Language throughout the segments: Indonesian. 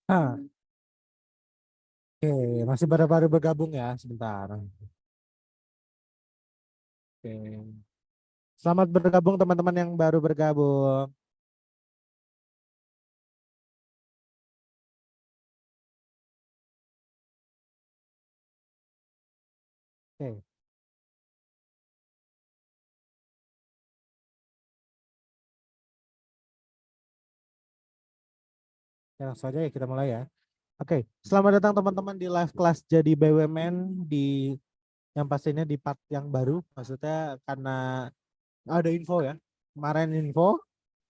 Ah, oke, masih baru-baru bergabung ya, sebentar. Oke. Selamat bergabung teman-teman yang baru bergabung. Oke, ya, langsung aja ya kita mulai ya. Oke, selamat datang teman-teman di live class jadi BUMN di yang pastinya di part yang baru. Maksudnya karena ada info ya. Kemarin info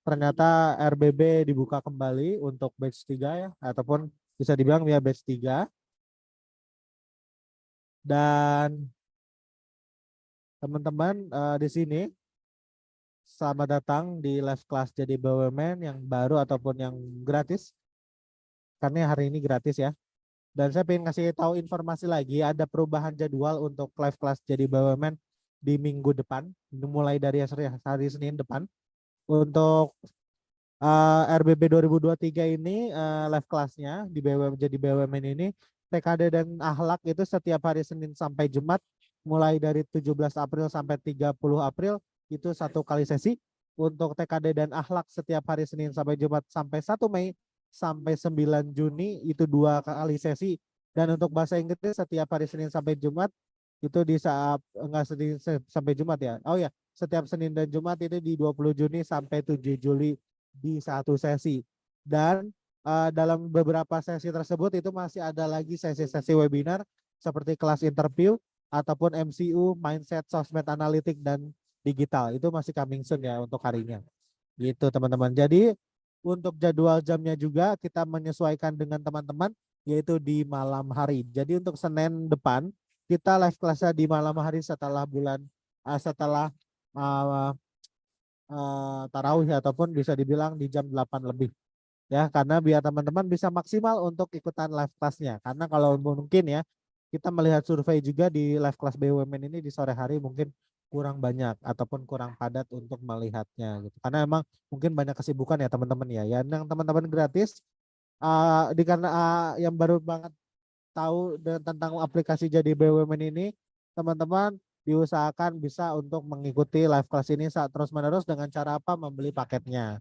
ternyata RBB dibuka kembali untuk batch 3 ya, ataupun bisa dibilang ya batch 3. Dan teman-teman di sini selamat datang di live class jadi BUMN yang baru ataupun yang gratis. Karena hari ini gratis ya. Dan saya pengen ngasih tahu informasi lagi, ada perubahan jadwal untuk live class jadi BUMN di minggu depan, mulai dari hari Senin depan. Untuk RBB 2023 ini live kelasnya di BUMN jadi BUMN ini TKD dan akhlak itu setiap hari Senin sampai Jumat mulai dari 17 April sampai 30 April itu satu kali sesi. Untuk TKD dan akhlak setiap hari Senin sampai Jumat sampai 1 Mei sampai 9 Juni itu dua kali sesi. Dan untuk bahasa Inggris setiap hari Senin sampai Jumat itu di saat enggak Senin sampai Jumat ya. Oh ya, setiap Senin dan Jumat itu di 20 Juni sampai 7 Juli di satu sesi. Dan dalam beberapa sesi tersebut itu masih ada lagi sesi-sesi webinar seperti kelas interview ataupun MCU, mindset, sosmed analitik dan digital. Itu masih coming soon ya untuk harinya. Gitu teman-teman. Jadi untuk jadwal jamnya juga kita menyesuaikan dengan teman-teman yaitu di malam hari. Jadi untuk Senin depan kita live kelasnya di malam hari setelah uh, tarawih ataupun bisa dibilang di jam 8 lebih ya, karena biar teman-teman bisa maksimal untuk ikutan live kelasnya. Karena kalau mungkin ya kita melihat survei juga di live kelas BUMN ini di sore hari mungkin kurang banyak ataupun kurang padat untuk melihatnya gitu. Karena emang mungkin banyak kesibukan ya teman-teman ya. Yang teman-teman gratis karena yang baru banget tahu tentang aplikasi jadi BUMN ini, teman-teman diusahakan bisa untuk mengikuti live class ini saat terus-menerus dengan cara apa? Membeli paketnya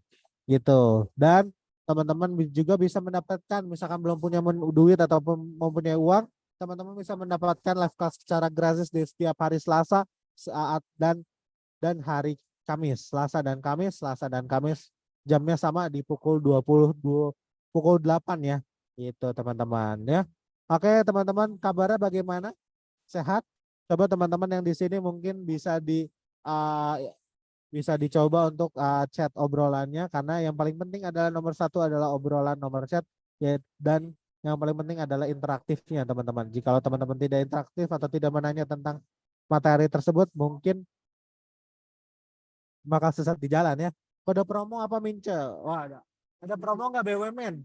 gitu. Dan teman-teman juga bisa mendapatkan misalkan belum punya duit ataupun mempunyai uang, teman-teman bisa mendapatkan live class secara gratis di setiap hari Selasa saat dan hari Kamis, Selasa dan Kamis jamnya sama di pukul 22 pukul 8 ya. Itu teman-teman ya. Oke, teman-teman, kabarnya bagaimana? Sehat? Coba teman-teman yang di sini mungkin uh, bisa dicoba untuk chat obrolannya karena yang paling penting adalah nomor satu adalah obrolan nomor chat ya, dan yang paling penting adalah interaktifnya teman-teman. Jikalau teman-teman tidak interaktif atau tidak menanya tentang materi tersebut mungkin bakal sesat di jalan ya. Kode promo apa Mince? Wah, ada promo nggak BUMN?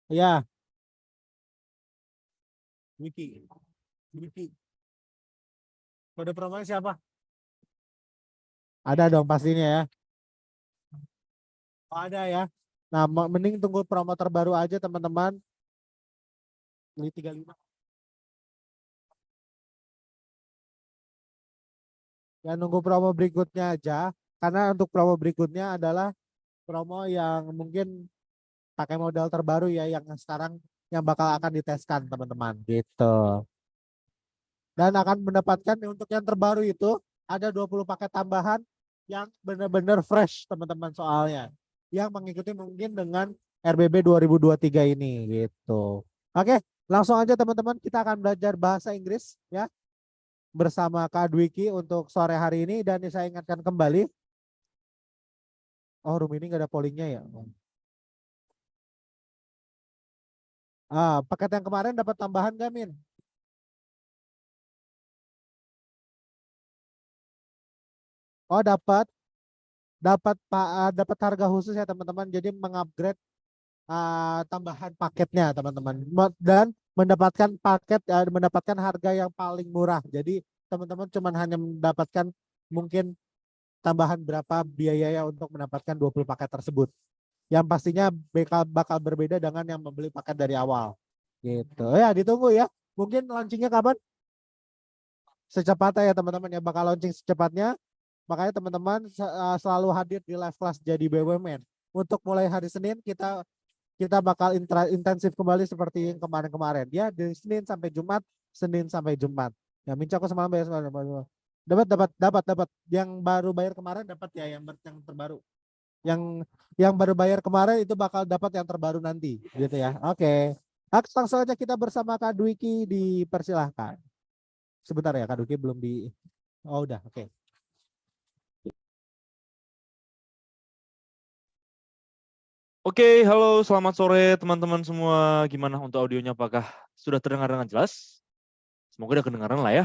Iya, Wiki. Wiki. Kode promonya siapa? Ada dong pastinya ya. Oh, ada ya. Nah, mending tunggu promo terbaru aja teman-teman. Beli 35. Ya nunggu promo berikutnya aja. Karena untuk promo berikutnya adalah promo yang mungkin pakai modal terbaru ya yang sekarang yang bakal akan diteskan teman-teman gitu. Dan akan mendapatkan untuk yang terbaru itu ada 20 paket tambahan yang benar-benar fresh teman-teman soalnya. Yang mengikuti mungkin dengan RBB 2023 ini gitu. Oke, langsung aja teman-teman kita akan belajar bahasa Inggris ya bersama Kak Dwiki untuk sore hari ini dan saya ingatkan kembali. Oh, room ini nggak ada pollingnya ya. Paket yang kemarin dapat tambahan nggak Min? Oh, dapat dapat dapat harga khusus ya teman-teman. Jadi mengupgrade tambahan paketnya teman-teman dan mendapatkan harga yang paling murah. Jadi teman-teman cuma hanya mendapatkan mungkin tambahan berapa biayanya untuk mendapatkan 20 paket tersebut yang pastinya bakal berbeda dengan yang membeli paket dari awal. Gitu. Ya, ditunggu ya. Mungkin launchingnya kapan? Secepatnya ya teman-teman ya, bakal launching secepatnya. Makanya teman-teman selalu hadir di live class jadi BUMN. Untuk mulai hari Senin kita bakal intensif kembali seperti yang kemarin-kemarin. Ya, dari Senin sampai Jumat, Senin sampai Jumat. Ya, Minca aku semalam bayar semalam. Dapat. Yang baru bayar kemarin dapat ya, yang terbaru. Yang baru bayar kemarin itu bakal dapat yang terbaru nanti, gitu ya. Oke. Langsung saja kita bersama Kak Dwiki, dipersilahkan. Sebentar ya, Kak Dwiki belum di. Oh, udah, oke. Oke, halo, selamat sore teman-teman semua. Gimana untuk audionya? Apakah sudah terdengar dengan jelas? Semoga udah kedengaran lah ya.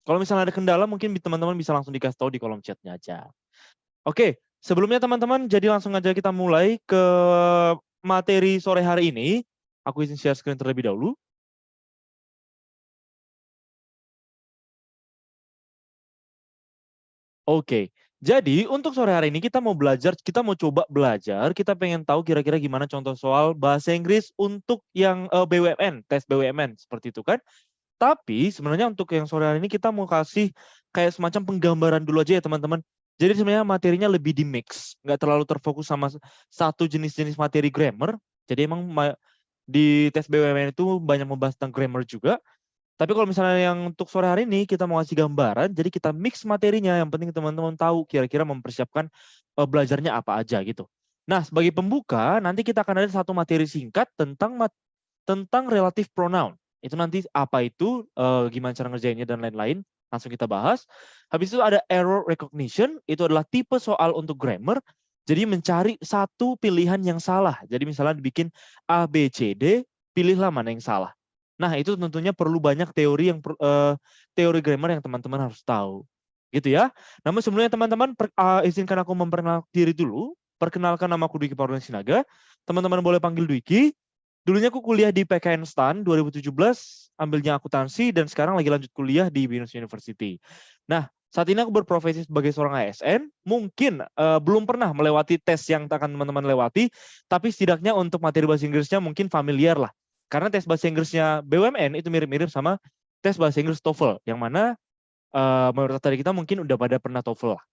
Kalau misalnya ada kendala, mungkin teman-teman bisa langsung dikasih tahu di kolom chatnya aja. Oke, sebelumnya teman-teman, jadi langsung aja kita mulai ke materi sore hari ini. Aku izin share screen terlebih dahulu. Oke, jadi untuk sore hari ini kita mau coba belajar, kita pengen tahu kira-kira gimana contoh soal bahasa Inggris untuk yang BUMN, tes BUMN, seperti itu kan. Tapi sebenarnya untuk yang sore hari ini kita mau kasih kayak semacam penggambaran dulu aja ya teman-teman. Jadi sebenarnya materinya lebih di mix, nggak terlalu terfokus sama satu jenis-jenis materi grammar. Jadi emang di tes BUMN itu banyak membahas tentang grammar juga. Tapi kalau misalnya yang untuk sore hari ini kita mau kasih gambaran, jadi kita mix materinya. Yang penting teman-teman tahu kira-kira mempersiapkan belajarnya apa aja gitu. Nah, sebagai pembuka nanti kita akan ada satu materi singkat tentang relative pronoun. Itu nanti apa itu, gimana cara ngerjainnya dan lain-lain. Langsung kita bahas. Habis itu ada error recognition, itu adalah tipe soal untuk grammar. Jadi mencari satu pilihan yang salah. Jadi misalnya dibikin A, B, C, D, pilihlah mana yang salah. Nah, itu tentunya perlu banyak teori grammar yang teman-teman harus tahu. Gitu ya. Namun sebelumnya teman-teman, izinkan aku memperkenalkan diri dulu. Perkenalkan, nama aku Dwiki Pardon Sinaga. Teman-teman boleh panggil Dwiki. Dulunya aku kuliah di PKN STAN 2017, ambilnya akuntansi, dan sekarang lagi lanjut kuliah di Binus University. Nah, saat ini aku berprofesi sebagai seorang ASN, mungkin belum pernah melewati tes yang akan teman-teman lewati, tapi setidaknya untuk materi bahasa Inggrisnya mungkin familiar lah. Karena tes bahasa Inggrisnya BUMN itu mirip-mirip sama tes bahasa Inggris TOEFL, yang mana mayoritas dari kita mungkin udah pada pernah TOEFL lah.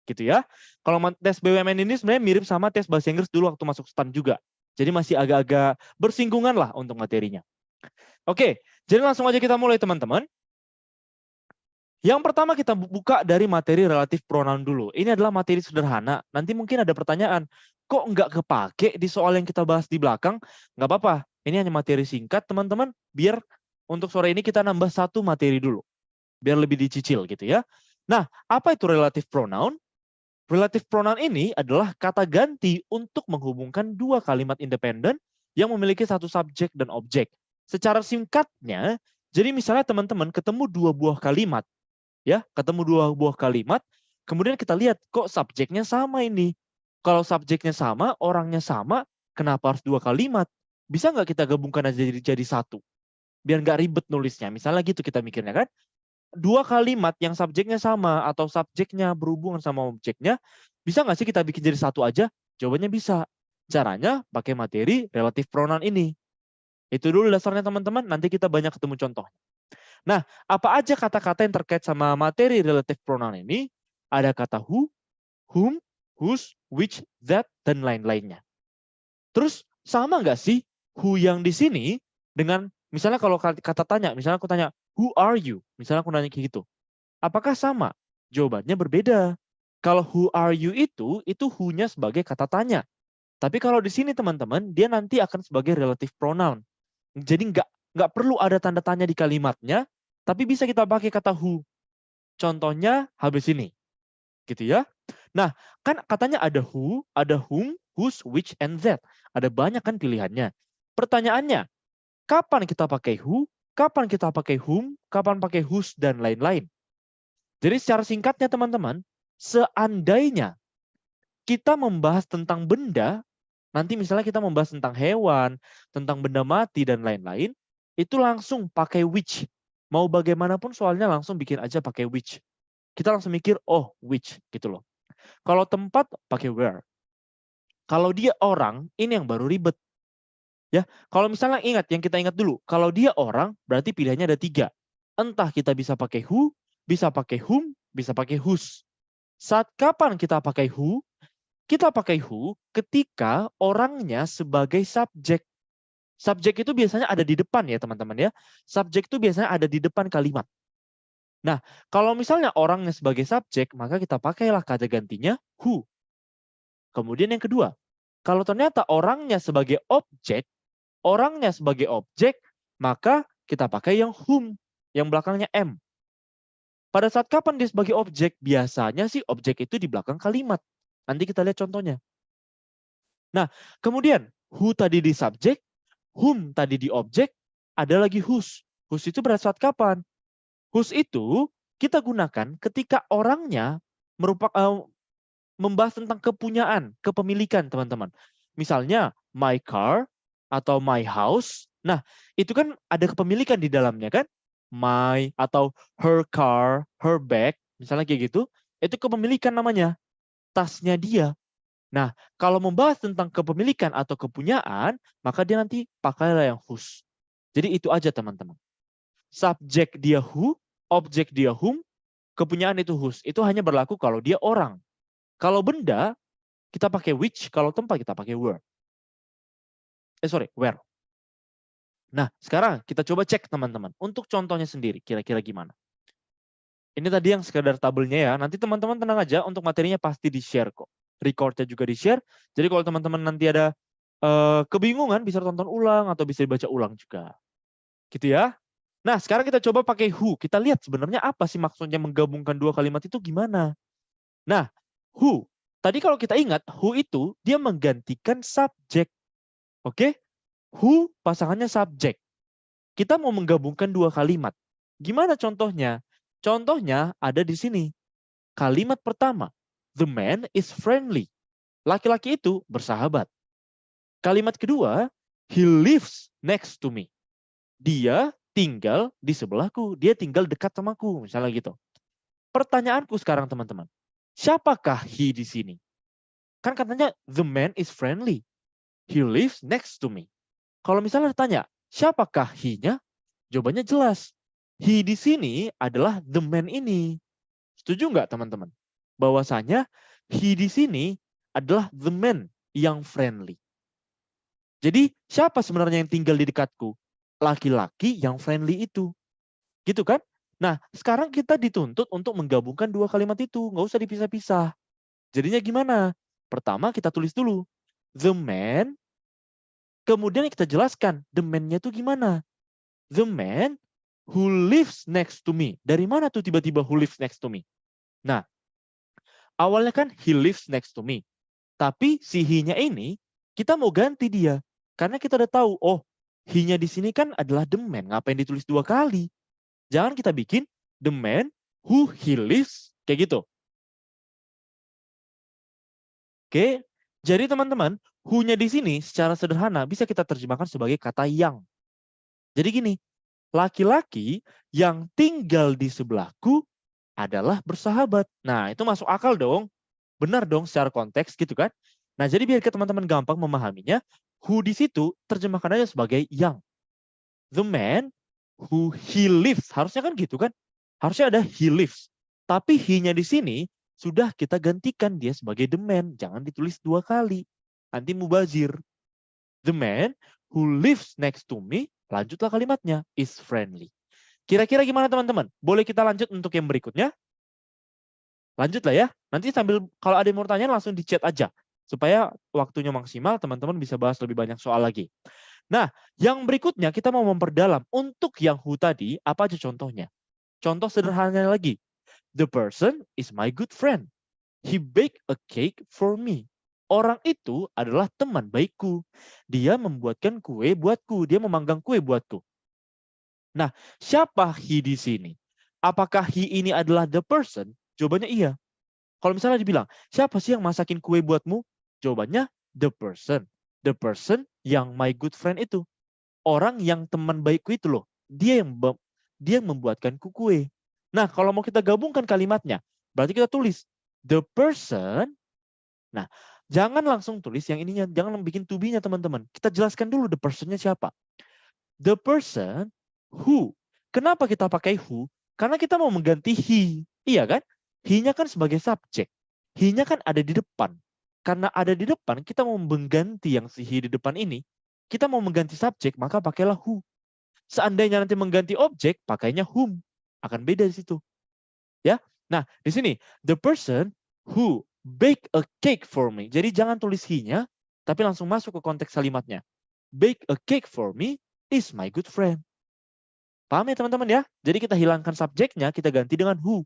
Gitu ya. Kalau tes BUMN ini sebenarnya mirip sama tes bahasa Inggris dulu waktu masuk STAN juga. Jadi masih agak-agak bersinggungan lah untuk materinya. Oke, jadi langsung aja kita mulai teman-teman. Yang pertama kita buka dari materi relatif pronoun dulu. Ini adalah materi sederhana. Nanti mungkin ada pertanyaan, kok nggak kepake di soal yang kita bahas di belakang? Nggak apa-apa, ini hanya materi singkat teman-teman, biar untuk sore ini kita nambah satu materi dulu. Biar lebih dicicil gitu ya. Nah, apa itu relative pronoun? Relative pronoun ini adalah kata ganti untuk menghubungkan dua kalimat independen yang memiliki satu subjek dan objek. Secara singkatnya, jadi misalnya teman-teman ketemu dua buah kalimat, kemudian kita lihat kok subjeknya sama ini. Kalau subjeknya sama, orangnya sama, kenapa harus dua kalimat? Bisa nggak kita gabungkan aja jadi satu? Biar nggak ribet nulisnya. Misalnya gitu kita mikirnya kan. Dua kalimat yang subjeknya sama atau subjeknya berhubungan sama objeknya, bisa nggak sih kita bikin jadi satu aja? Jawabannya bisa. Caranya pakai materi relative pronoun ini. Itu dulu dasarnya teman-teman, nanti kita banyak ketemu contoh. Nah, apa aja kata-kata yang terkait sama materi relative pronoun ini? Ada kata who, whom, whose, which, that, dan lain-lainnya. Terus sama nggak sih who yang di sini dengan, misalnya kalau kata tanya, misalnya aku tanya, who are you? Misalnya aku nanya kayak gitu. Apakah sama? Jawabannya berbeda. Kalau who are you itu who-nya sebagai kata tanya. Tapi kalau di sini teman-teman, dia nanti akan sebagai relative pronoun. Jadi nggak perlu ada tanda tanya di kalimatnya, tapi bisa kita pakai kata who. Contohnya habis ini. Gitu ya. Nah, kan katanya ada who, ada whom, whose, which, and that. Ada banyak kan pilihannya. Pertanyaannya, kapan kita pakai who, kapan kita pakai whom, kapan pakai whose, dan lain-lain. Jadi secara singkatnya teman-teman, seandainya kita membahas tentang benda, nanti misalnya kita membahas tentang hewan, tentang benda mati, dan lain-lain, itu langsung pakai which. Mau bagaimanapun soalnya langsung bikin aja pakai which. Kita langsung mikir, oh which gitu loh. Kalau tempat pakai where. Kalau dia orang, ini yang baru ribet. Ya, kalau misalnya yang kita ingat dulu, kalau dia orang, berarti pilihannya ada 3. Entah kita bisa pakai who, bisa pakai whom, bisa pakai whose. Saat kapan kita pakai who? Kita pakai who ketika orangnya sebagai subjek. Subjek itu biasanya ada di depan ya teman-teman ya. Subjek itu biasanya ada di depan kalimat. Nah, kalau misalnya orangnya sebagai subjek, maka kita pakailah kata gantinya who. Kemudian yang kedua, kalau ternyata orangnya sebagai objek, maka kita pakai yang whom, yang belakangnya M. Pada saat kapan dia sebagai objek? Biasanya sih objek itu di belakang kalimat. Nanti kita lihat contohnya. Nah, kemudian who tadi di subjek, whom tadi di objek, ada lagi whose. Whose itu pada saat kapan? Whose itu kita gunakan ketika orangnya membahas tentang kepunyaan, kepemilikan teman-teman. Misalnya my car atau my house. Nah, itu kan ada kepemilikan di dalamnya kan? My atau her car, her bag, misalnya kayak gitu. Itu kepemilikan namanya. Tasnya dia. Nah, kalau membahas tentang kepemilikan atau kepunyaan, maka dia nanti pakailah yang whose. Jadi itu aja teman-teman. Subjek dia who, objek dia whom, kepunyaan itu whose. Itu hanya berlaku kalau dia orang. Kalau benda, kita pakai which, kalau tempat kita pakai where. Where. Nah, sekarang kita coba cek teman-teman. Untuk contohnya sendiri, kira-kira gimana? Ini tadi yang sekedar tabelnya ya. Nanti teman-teman tenang aja, untuk materinya pasti di-share kok. Recordnya juga di-share. Jadi kalau teman-teman nanti ada kebingungan, bisa tonton ulang atau bisa dibaca ulang juga. Gitu ya. Nah, sekarang kita coba pakai who. Kita lihat sebenarnya apa sih maksudnya menggabungkan dua kalimat itu gimana. Nah, who. Tadi kalau kita ingat, who itu dia menggantikan subjek. Oke? Who pasangannya subjek. Kita mau menggabungkan dua kalimat. Gimana contohnya? Contohnya ada di sini. Kalimat pertama, the man is friendly. Laki-laki itu bersahabat. Kalimat kedua, he lives next to me. Dia tinggal di sebelahku. Dia tinggal dekat samaku. Misalnya gitu. Pertanyaanku sekarang teman-teman. Siapakah he di sini? Kan katanya the man is friendly. He lives next to me. Kalau misalnya ditanya, siapakah he-nya? Jawabannya jelas. He di sini adalah the man ini. Setuju nggak teman-teman? Bahwasanya he di sini adalah the man yang friendly. Jadi siapa sebenarnya yang tinggal di dekatku? Laki-laki yang friendly itu. Gitu kan? Nah, sekarang kita dituntut untuk menggabungkan dua kalimat itu. Nggak usah dipisah-pisah. Jadinya gimana? Pertama kita tulis dulu. The man. Kemudian kita jelaskan. The man-nya itu gimana? The man who lives next to me. Dari mana tuh tiba-tiba who lives next to me? Nah, awalnya kan he lives next to me. Tapi si he-nya ini, kita mau ganti dia. Karena kita udah tahu, oh, he-nya di sini kan adalah the man. Ngapain ditulis dua kali? Jangan kita bikin the man who he lives. Kayak gitu. Oke, jadi teman-teman, who-nya di sini secara sederhana bisa kita terjemahkan sebagai kata yang. Jadi gini, laki-laki yang tinggal di sebelahku adalah bersahabat. Nah, itu masuk akal dong. Benar dong secara konteks gitu kan. Nah, jadi biar teman-teman gampang memahaminya, who di situ terjemahkan aja sebagai yang. The man who he lives. Harusnya kan gitu kan. Harusnya ada he lives. Tapi he-nya di sini sudah kita gantikan dia sebagai the man. Jangan ditulis dua kali. Nanti mubazir. The man who lives next to me, lanjutlah kalimatnya, is friendly. Kira-kira gimana teman-teman? Boleh kita lanjut untuk yang berikutnya? Lanjut lah ya. Nanti sambil kalau ada yang mau tanya langsung di chat aja. Supaya waktunya maksimal, teman-teman bisa bahas lebih banyak soal lagi. Nah, yang berikutnya kita mau memperdalam. Untuk yang who tadi, apa aja contohnya? Contoh sederhananya lagi. The person is my good friend. He baked a cake for me. Orang itu adalah teman baikku. Dia membuatkan kue buatku. Dia memanggang kue buatku. Nah, siapa he di sini? Apakah he ini adalah the person? Jawabannya iya. Kalau misalnya dibilang, siapa sih yang masakin kue buatmu? Jawabannya the person. The person yang my good friend itu. Orang yang teman baikku itu loh. Dia yang membuatkanku kue. Nah, kalau mau kita gabungkan kalimatnya, berarti kita tulis the person. Nah, Jangan langsung tulis yang ininya, jangan bikin to be-nya teman-teman. Kita jelaskan dulu the person-nya siapa. The person who. Kenapa kita pakai who? Karena kita mau mengganti he. Iya kan? He-nya kan sebagai subjek. He-nya kan ada di depan. Karena ada di depan, kita mau mengganti yang si he di depan ini. Kita mau mengganti subjek, maka pakailah who. Seandainya nanti mengganti objek, pakainya whom. Akan beda di situ. Ya. Nah, di sini the person who bake a cake for me. Jadi jangan tulis he-nya, tapi langsung masuk ke konteks kalimatnya. Bake a cake for me is my good friend. Paham ya teman-teman ya? Jadi kita hilangkan subjeknya, kita ganti dengan who.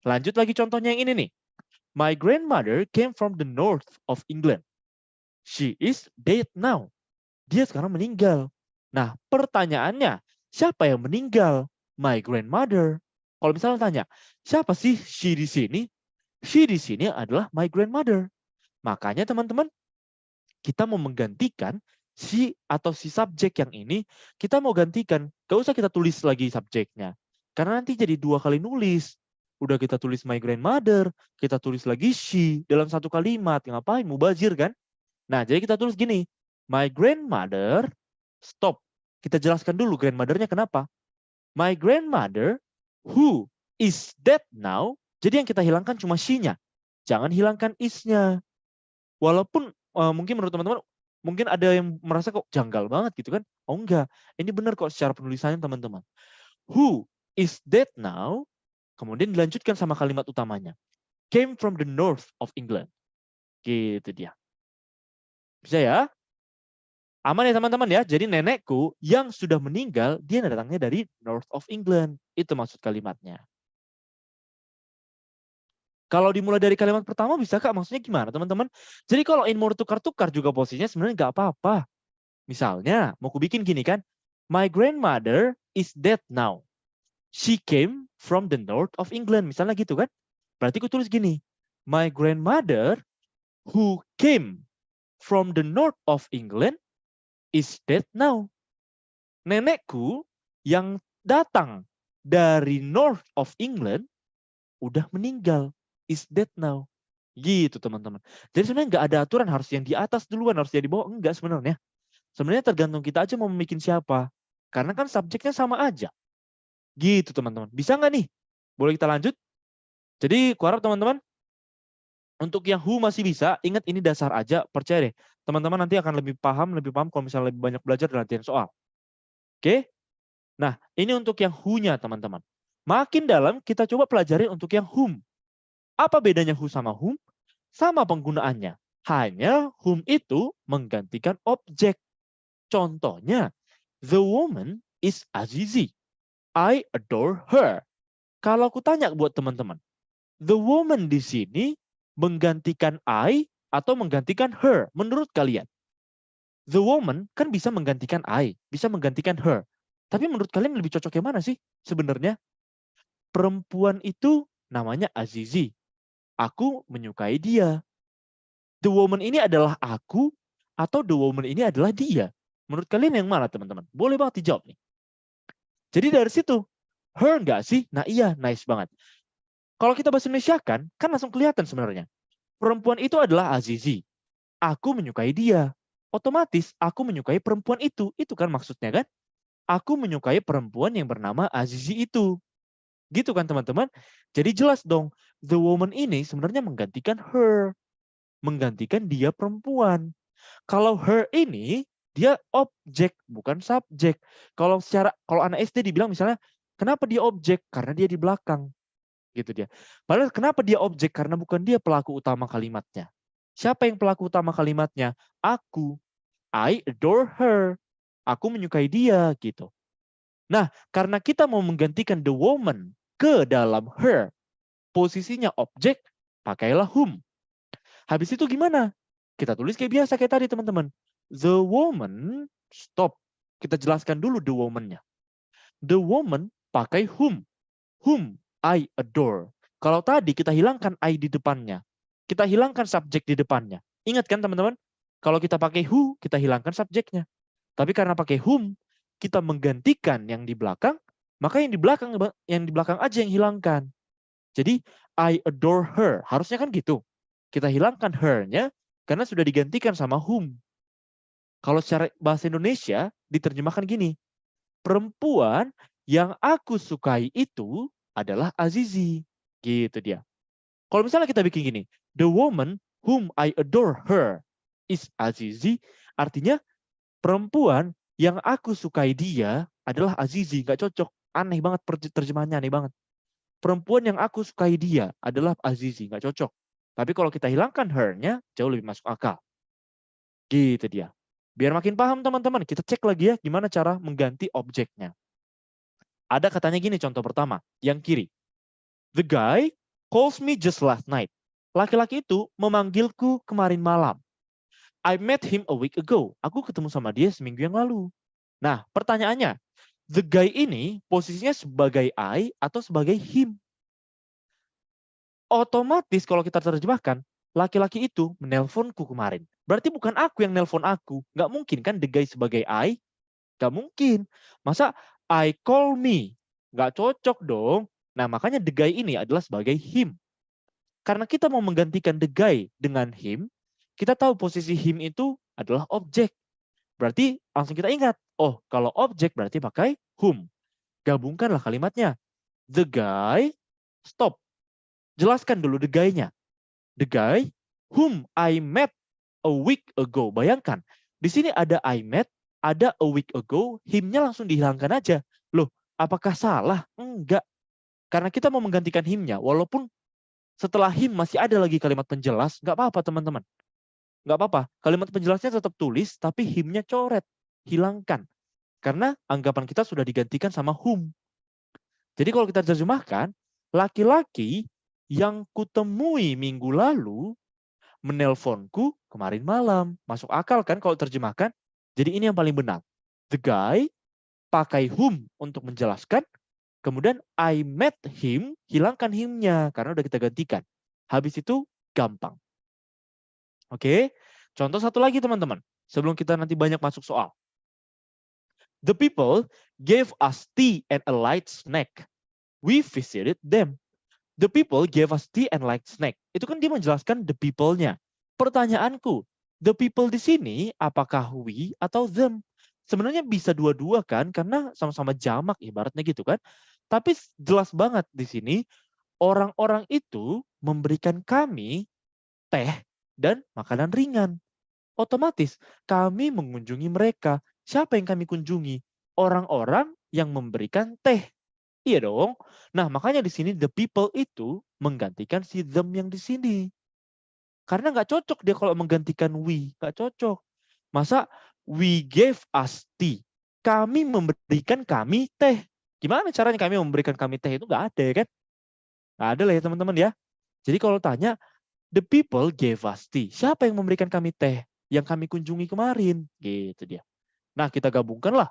Lanjut lagi contohnya yang ini nih. My grandmother came from the north of England. She is dead now. Dia sekarang meninggal. Nah, pertanyaannya, siapa yang meninggal? My grandmother. Kalau misalnya tanya, siapa sih she di sini? She di sini adalah my grandmother. Makanya teman-teman, kita mau menggantikan si atau si subjek yang ini, kita mau gantikan. Gak usah kita tulis lagi subjeknya. Karena nanti jadi 2 kali nulis. Udah kita tulis my grandmother, kita tulis lagi she dalam satu kalimat. Ngapain? Mubazir kan? Nah, jadi kita tulis gini. My grandmother, stop. Kita jelaskan dulu grandmother-nya kenapa. My grandmother, who is dead now. Jadi yang kita hilangkan cuma she-nya. Jangan hilangkan is-nya. Walaupun mungkin menurut teman-teman, mungkin ada yang merasa kok janggal banget gitu kan. Oh enggak, ini benar kok secara penulisannya teman-teman. Who is dead now, kemudian dilanjutkan sama kalimat utamanya. Came from the north of England. Gitu dia. Bisa ya? Aman ya teman-teman ya. Jadi nenekku yang sudah meninggal, dia datangnya dari north of England. Itu maksud kalimatnya. Kalau dimulai dari kalimat pertama bisa Kak? Maksudnya gimana teman-teman? Jadi kalau ingin mau tukar-tukar juga posisinya sebenarnya nggak apa-apa. Misalnya, mau ku bikin gini kan. My grandmother is dead now. She came from the north of England. Misalnya gitu kan. Berarti ku tulis gini. My grandmother who came from the north of England is dead now. Nenekku yang datang dari north of England udah meninggal. Is dead now. Gitu teman-teman. Jadi sebenarnya nggak ada aturan harus yang di atas duluan, harus yang di bawah. Enggak sebenarnya. Sebenarnya tergantung kita aja mau membuat siapa. Karena kan subjeknya sama aja. Gitu teman-teman. Bisa nggak nih? Boleh kita lanjut? Jadi kuharap teman-teman, untuk yang who masih bisa, ingat ini dasar aja. Percaya deh. Teman-teman nanti akan lebih paham kalau misalnya lebih banyak belajar dan latihan soal. Oke? Nah, ini untuk yang who-nya teman-teman. Makin dalam kita coba pelajari untuk yang whom. Apa bedanya who sama whom? Sama penggunaannya. Hanya whom itu menggantikan objek. Contohnya, the woman is Azizi. I adore her. Kalau aku tanya buat teman-teman, the woman di sini menggantikan I atau menggantikan her menurut kalian? The woman kan bisa menggantikan I, bisa menggantikan her. Tapi menurut kalian lebih cocok yang mana sih sebenarnya? Perempuan itu namanya Azizi. Aku menyukai dia. The woman ini adalah aku atau the woman ini adalah dia? Menurut kalian yang mana teman-teman? Boleh banget dijawab nih. Jadi dari situ, her nggak sih? Nah iya, nice banget. Kalau kita bahasa Indonesia kan langsung kelihatan sebenarnya. Perempuan itu adalah Azizi. Aku menyukai dia. Otomatis aku menyukai perempuan itu. Itu kan maksudnya kan? Aku menyukai perempuan yang bernama Azizi itu. Gitu kan teman-teman? Jadi jelas dong, the woman ini sebenarnya menggantikan her. Menggantikan dia perempuan. Kalau her ini, dia objek, bukan subjek. Kalau anak SD dibilang misalnya, kenapa dia objek? Karena dia di belakang. Gitu dia. Padahal kenapa dia objek? Karena bukan dia pelaku utama kalimatnya. Siapa yang pelaku utama kalimatnya? Aku. I adore her. Aku menyukai dia gitu. Nah, karena kita mau menggantikan the woman ke dalam her, posisinya objek, pakailah whom. Habis itu gimana? Kita tulis kayak biasa kayak tadi teman-teman. The woman, stop. Kita jelaskan dulu the woman-nya. The woman pakai whom. Whom I adore. Kalau tadi kita hilangkan I di depannya. Kita hilangkan subjek di depannya. Ingat kan teman-teman? Kalau kita pakai who, kita hilangkan subjeknya. Tapi karena pakai whom, kita menggantikan yang di belakang, maka yang di belakang aja yang hilangkan. Jadi I adore her. Harusnya kan gitu. Kita hilangkan her-nya, karena sudah digantikan sama whom. Kalau secara bahasa Indonesia diterjemahkan gini, perempuan yang aku sukai itu adalah Azizi. Gitu dia. Kalau misalnya kita bikin gini, the woman whom I adore her is Azizi, artinya perempuan yang aku sukai dia adalah Azizi. Nggak cocok. Aneh banget terjemahannya, aneh banget. Perempuan yang aku sukai dia adalah Azizi. Nggak cocok. Tapi kalau kita hilangkan her-nya, jauh lebih masuk akal. Gitu dia. Biar makin paham teman-teman, kita cek lagi ya gimana cara mengganti objeknya. Ada katanya gini contoh pertama, yang kiri. The guy calls me just last night. Laki-laki itu memanggilku kemarin malam. I met him a week ago. Aku ketemu sama dia seminggu yang lalu. Nah, pertanyaannya, the guy ini posisinya sebagai I atau sebagai him? Otomatis kalau kita terjemahkan, laki-laki itu menelponku kemarin. Berarti bukan aku yang nelpon aku. Nggak mungkin kan the guy sebagai I? Nggak mungkin. Masa I call me? Nggak cocok dong. Nah, makanya the guy ini adalah sebagai him. Karena kita mau menggantikan the guy dengan him, kita tahu posisi him itu adalah objek. Berarti langsung kita ingat, oh kalau objek berarti pakai whom. Gabungkanlah kalimatnya. The guy, stop. Jelaskan dulu the guy-nya. The guy whom I met a week ago. Bayangkan, di sini ada I met, ada a week ago, him-nya langsung dihilangkan aja. Loh, apakah salah? Enggak. Karena kita mau menggantikan him-nya, walaupun setelah him masih ada lagi kalimat penjelas, nggak apa-apa teman-teman. Nggak apa-apa, kalimat penjelasnya tetap tulis, tapi him-nya coret, hilangkan. Karena anggapan kita sudah digantikan sama whom. Jadi kalau kita terjemahkan, laki-laki yang kutemui minggu lalu menelponku kemarin malam. Masuk akal kan kalau terjemahkan? Jadi ini yang paling benar. The guy pakai whom untuk menjelaskan, kemudian I met him, hilangkan him-nya karena udah kita gantikan. Habis itu gampang. Oke, contoh satu lagi teman-teman. Sebelum kita nanti banyak masuk soal. The people gave us tea and a light snack. We visited them. The people gave us tea and light snack. Itu kan dia menjelaskan the people-nya. Pertanyaanku, the people di sini apakah we atau them? Sebenarnya bisa dua-dua kan, karena sama-sama jamak ibaratnya gitu kan. Tapi jelas banget di sini, orang-orang itu memberikan kami teh dan makanan ringan. Otomatis kami mengunjungi mereka. Siapa yang kami kunjungi? Orang-orang yang memberikan teh. Iya dong. Nah, makanya di sini the people itu menggantikan si them yang di sini. Karena nggak cocok dia kalau menggantikan we. Nggak cocok. Masa we gave us tea. Kami memberikan kami teh. Gimana caranya kami memberikan kami teh? Itu nggak ada ya kan? Nggak ada lah ya teman-teman ya. Jadi kalau tanya, the people gave us tea. Siapa yang memberikan kami teh? Yang kami kunjungi kemarin. Gitu dia. Nah, kita gabungkanlah.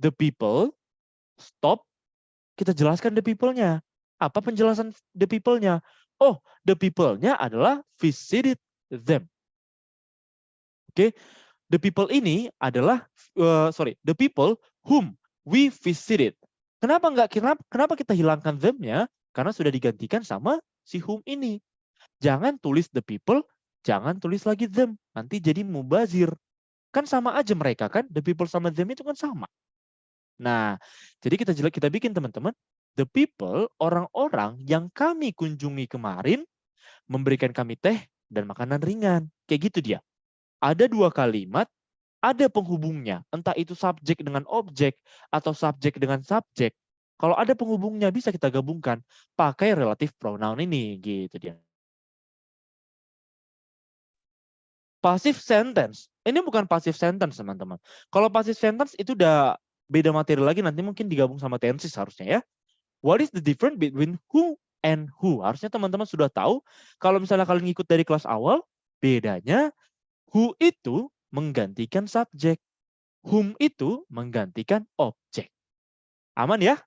The people, stop, kita jelaskan the people-nya. Apa penjelasan the people-nya? Oh, the people-nya adalah visited them. Oke, the people ini adalah, the people whom we visited. Kenapa kita hilangkan them-nya? Karena sudah digantikan sama si whom ini. Jangan tulis the people, jangan tulis lagi them. Nanti jadi mubazir. Kan sama aja mereka kan, the people sama them itu kan sama. Nah, jadi kita bikin teman-teman, the people, orang-orang yang kami kunjungi kemarin, memberikan kami teh dan makanan ringan. Kayak gitu dia. Ada dua kalimat, ada penghubungnya. Entah itu subjek dengan objek, atau subjek dengan subjek. Kalau ada penghubungnya bisa kita gabungkan pakai relative pronoun ini. Gitu dia. Passive sentence. Ini bukan passive sentence, teman-teman. Kalau passive sentence itu udah beda materi lagi, nanti mungkin digabung sama tenses harusnya ya. What is the difference between who and who? Harusnya teman-teman sudah tahu. Kalau misalnya kalian ngikut dari kelas awal, bedanya who itu menggantikan subjek. Whom itu menggantikan objek. Aman ya?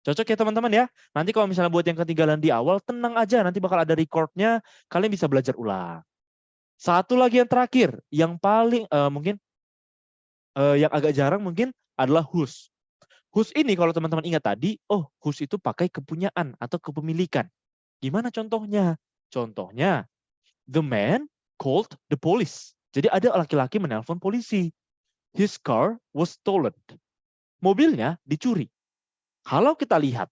Cocok ya teman-teman ya? Nanti kalau misalnya buat yang ketinggalan di awal, tenang aja. Nanti bakal ada recordnya. Kalian bisa belajar ulang. Satu lagi yang terakhir, yang paling mungkin yang agak jarang mungkin adalah whose. Whose ini kalau teman-teman ingat tadi, oh whose itu pakai kepunyaan atau kepemilikan. Gimana contohnya? Contohnya, the man called the police. Jadi ada laki-laki menelpon polisi. His car was stolen. Mobilnya dicuri. Kalau kita lihat,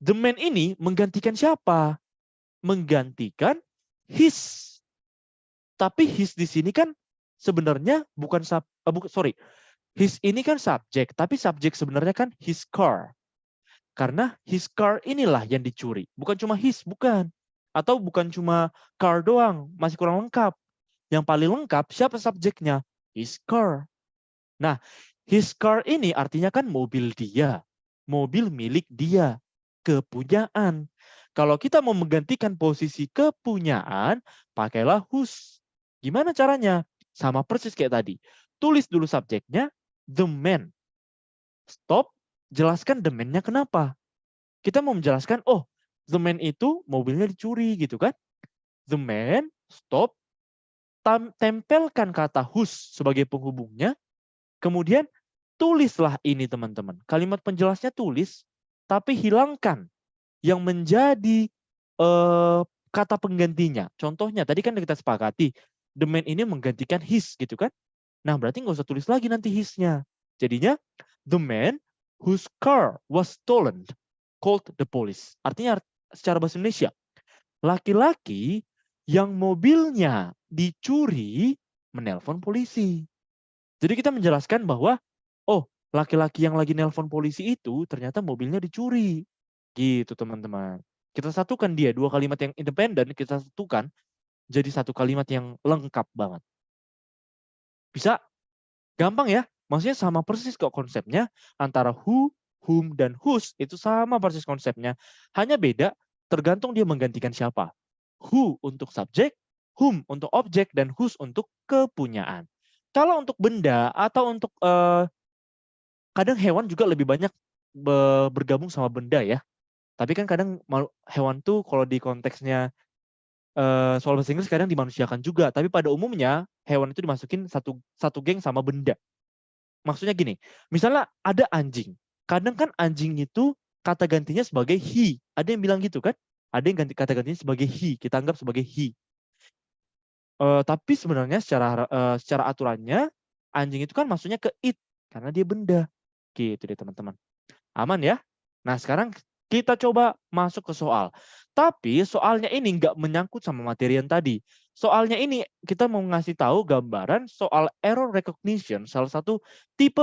the man ini menggantikan siapa? Menggantikan his. Tapi his di sini kan sebenarnya bukan his ini kan subjek, tapi subjek sebenarnya kan his car. Karena his car inilah yang dicuri. Bukan cuma his, bukan. Atau bukan cuma car doang, masih kurang lengkap. Yang paling lengkap siapa subjeknya? His car. Nah, his car ini artinya kan mobil dia. Mobil milik dia. Kepunyaan. Kalau kita mau menggantikan posisi kepunyaan, pakailah whose. Gimana caranya? Sama persis kayak tadi. Tulis dulu subjeknya, the man. Stop, jelaskan the man-nya kenapa. Kita mau menjelaskan, oh, the man itu mobilnya dicuri gitu kan. The man, stop, tempelkan kata whose sebagai penghubungnya, kemudian tulislah ini teman-teman. Kalimat penjelasnya tulis, tapi hilangkan yang menjadi kata penggantinya. Contohnya, tadi kan kita sepakati, the man ini menggantikan his gitu kan. Nah, berarti nggak usah tulis lagi nanti his-nya. Jadinya, the man whose car was stolen called the police. Artinya secara bahasa Indonesia, laki-laki yang mobilnya dicuri menelpon polisi. Jadi kita menjelaskan bahwa, oh, laki-laki yang lagi nelpon polisi itu ternyata mobilnya dicuri. Gitu teman-teman. Kita satukan dia, dua kalimat yang independen, kita satukan jadi satu kalimat yang lengkap banget. Bisa? Gampang ya? Maksudnya sama persis kok konsepnya, antara who, whom, dan whose itu sama persis konsepnya. Hanya beda, tergantung dia menggantikan siapa. Who untuk subjek, whom untuk objek, dan whose untuk kepunyaan. Kalau untuk benda atau untuk kadang hewan juga lebih banyak bergabung sama benda ya. Tapi kan kadang hewan tuh kalau di konteksnya soal bahasa Inggris kadang dimanusiakan juga. Tapi pada umumnya hewan itu dimasukin satu geng sama benda. Maksudnya gini, misalnya ada anjing. Kadang kan anjing itu kata gantinya sebagai he. Ada yang bilang gitu kan? Ada yang kata gantinya sebagai he. Kita anggap sebagai he. Tapi sebenarnya secara aturannya anjing itu kan maksudnya ke it karena dia benda. Gitu deh teman-teman. Aman ya? Nah sekarang kita coba masuk ke soal. Tapi soalnya ini nggak menyangkut sama materi yang tadi. Soalnya ini kita mau ngasih tahu gambaran soal error recognition. Salah satu tipe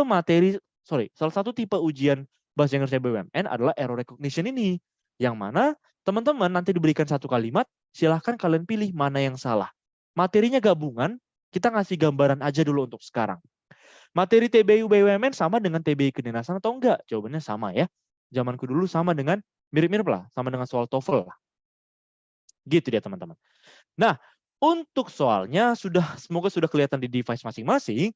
ujian bahasa Inggris BUMN adalah error recognition ini. Yang mana teman-teman nanti diberikan satu kalimat, silahkan kalian pilih mana yang salah. Materinya gabungan, kita ngasih gambaran aja dulu untuk sekarang. Materi TBU BUMN sama dengan TBI kedinasan atau enggak? Jawabannya sama ya. Zamanku dulu sama dengan, mirip-mirip lah, sama dengan soal TOEFL lah. Gitu dia teman-teman. Nah, untuk soalnya semoga sudah kelihatan di device masing-masing.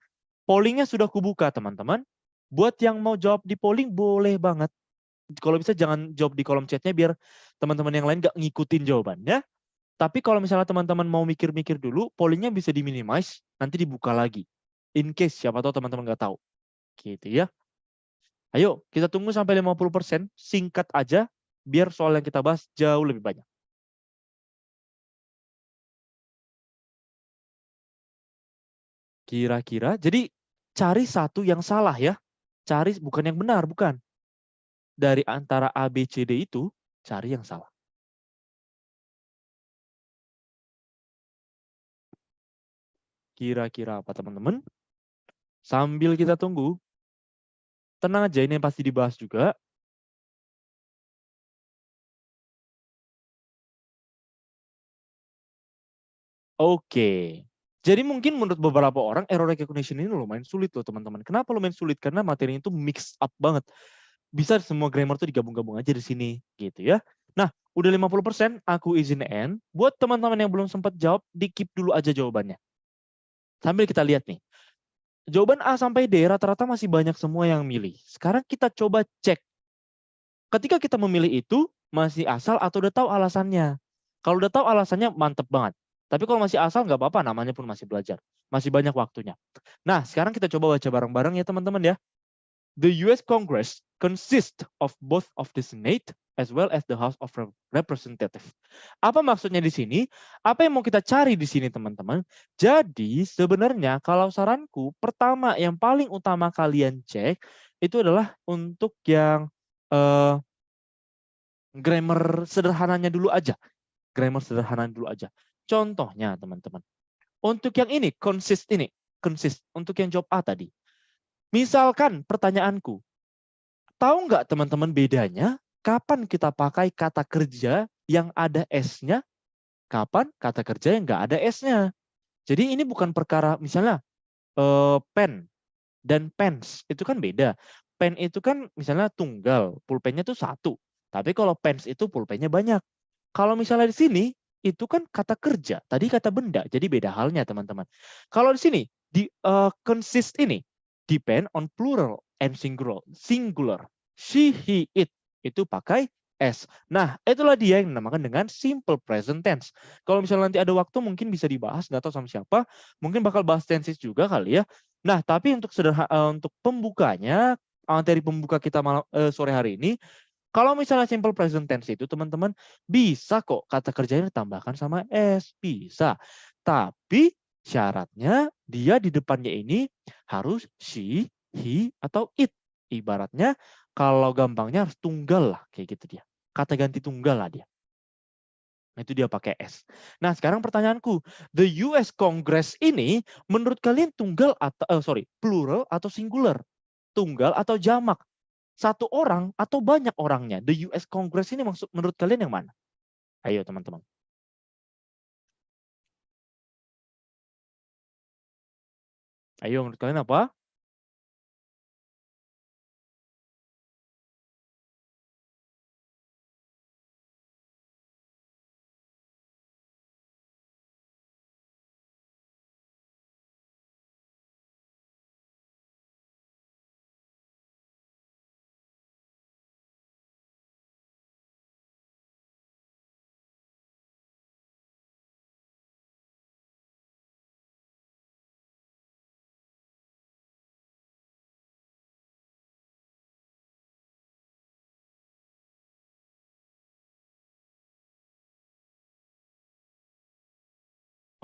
Pollingnya sudah kubuka teman-teman. Buat yang mau jawab di polling boleh banget. Kalau bisa jangan jawab di kolom chatnya biar teman-teman yang lain gak ngikutin jawabannya. Tapi kalau misalnya teman-teman mau mikir-mikir dulu, pollingnya bisa diminimize, nanti dibuka lagi. In case siapa tahu teman-teman nggak tahu. Gitu ya. Ayo, kita tunggu sampai 50%, singkat aja, biar soal yang kita bahas jauh lebih banyak. Kira-kira, jadi cari satu yang salah ya. Cari bukan yang benar, bukan. Dari antara A, B, C, D itu, cari yang salah. Kira-kira apa teman-teman? Sambil kita tunggu, tenang aja ini yang pasti dibahas juga. Oke. Jadi mungkin menurut beberapa orang error recognition ini lumayan sulit loh teman-teman. Kenapa lumayan sulit? Karena materinya itu mix up banget. Bisa semua grammar tuh digabung-gabung aja di sini gitu ya. Nah, udah 50%, aku izin end. Buat teman-teman yang belum sempat jawab, di-keep dulu aja jawabannya. Sambil kita lihat nih. Jawaban A sampai D rata-rata masih banyak semua yang milih. Sekarang kita coba cek. Ketika kita memilih itu, masih asal atau udah tahu alasannya. Kalau udah tahu alasannya, mantep banget. Tapi kalau masih asal, nggak apa-apa, namanya pun masih belajar. Masih banyak waktunya. Nah, sekarang kita coba baca bareng-bareng ya teman-teman ya. The US Congress consists of both of the Senate as well as the House of Representatives. Apa maksudnya di sini? Apa yang mau kita cari di sini, teman-teman? Jadi sebenarnya kalau saranku, pertama yang paling utama kalian cek itu adalah untuk yang grammar sederhananya dulu aja. Grammar sederhana dulu aja. Contohnya, teman-teman. Untuk yang ini, consist. Untuk yang job A tadi. Misalkan pertanyaanku, tahu nggak teman-teman bedanya kapan kita pakai kata kerja yang ada S-nya, kapan kata kerja yang nggak ada S-nya. Jadi ini bukan perkara misalnya pen dan pens, itu kan beda. Pen itu kan misalnya tunggal, pulpennya tuh satu. Tapi kalau pens itu pulpennya banyak. Kalau misalnya di sini, itu kan kata kerja, tadi kata benda, jadi beda halnya teman-teman. Kalau di sini, di consist ini, depend on plural and singular. She, he, it, itu pakai S. Nah, itulah dia yang dinamakan dengan simple present tense. Kalau misalnya nanti ada waktu mungkin bisa dibahas, nggak tahu sama siapa, mungkin bakal bahas tenses juga kali ya. Nah, tapi untuk untuk pembukanya, materi pembuka kita sore hari ini, kalau misalnya simple present tense itu teman-teman bisa kok kata kerjanya ditambahkan sama S, bisa. Tapi syaratnya dia di depannya ini harus she, he, atau it. Ibaratnya kalau gampangnya harus tunggal lah kayak gitu dia. Kata ganti tunggal lah dia. Nah, itu dia pakai S. Nah, sekarang pertanyaanku, the US Congress ini menurut kalian tunggal atau plural atau singular? Tunggal atau jamak? Satu orang atau banyak orangnya? The US Congress ini maksud menurut kalian yang mana? Ayo teman-teman. Ayo menurut kalian apa?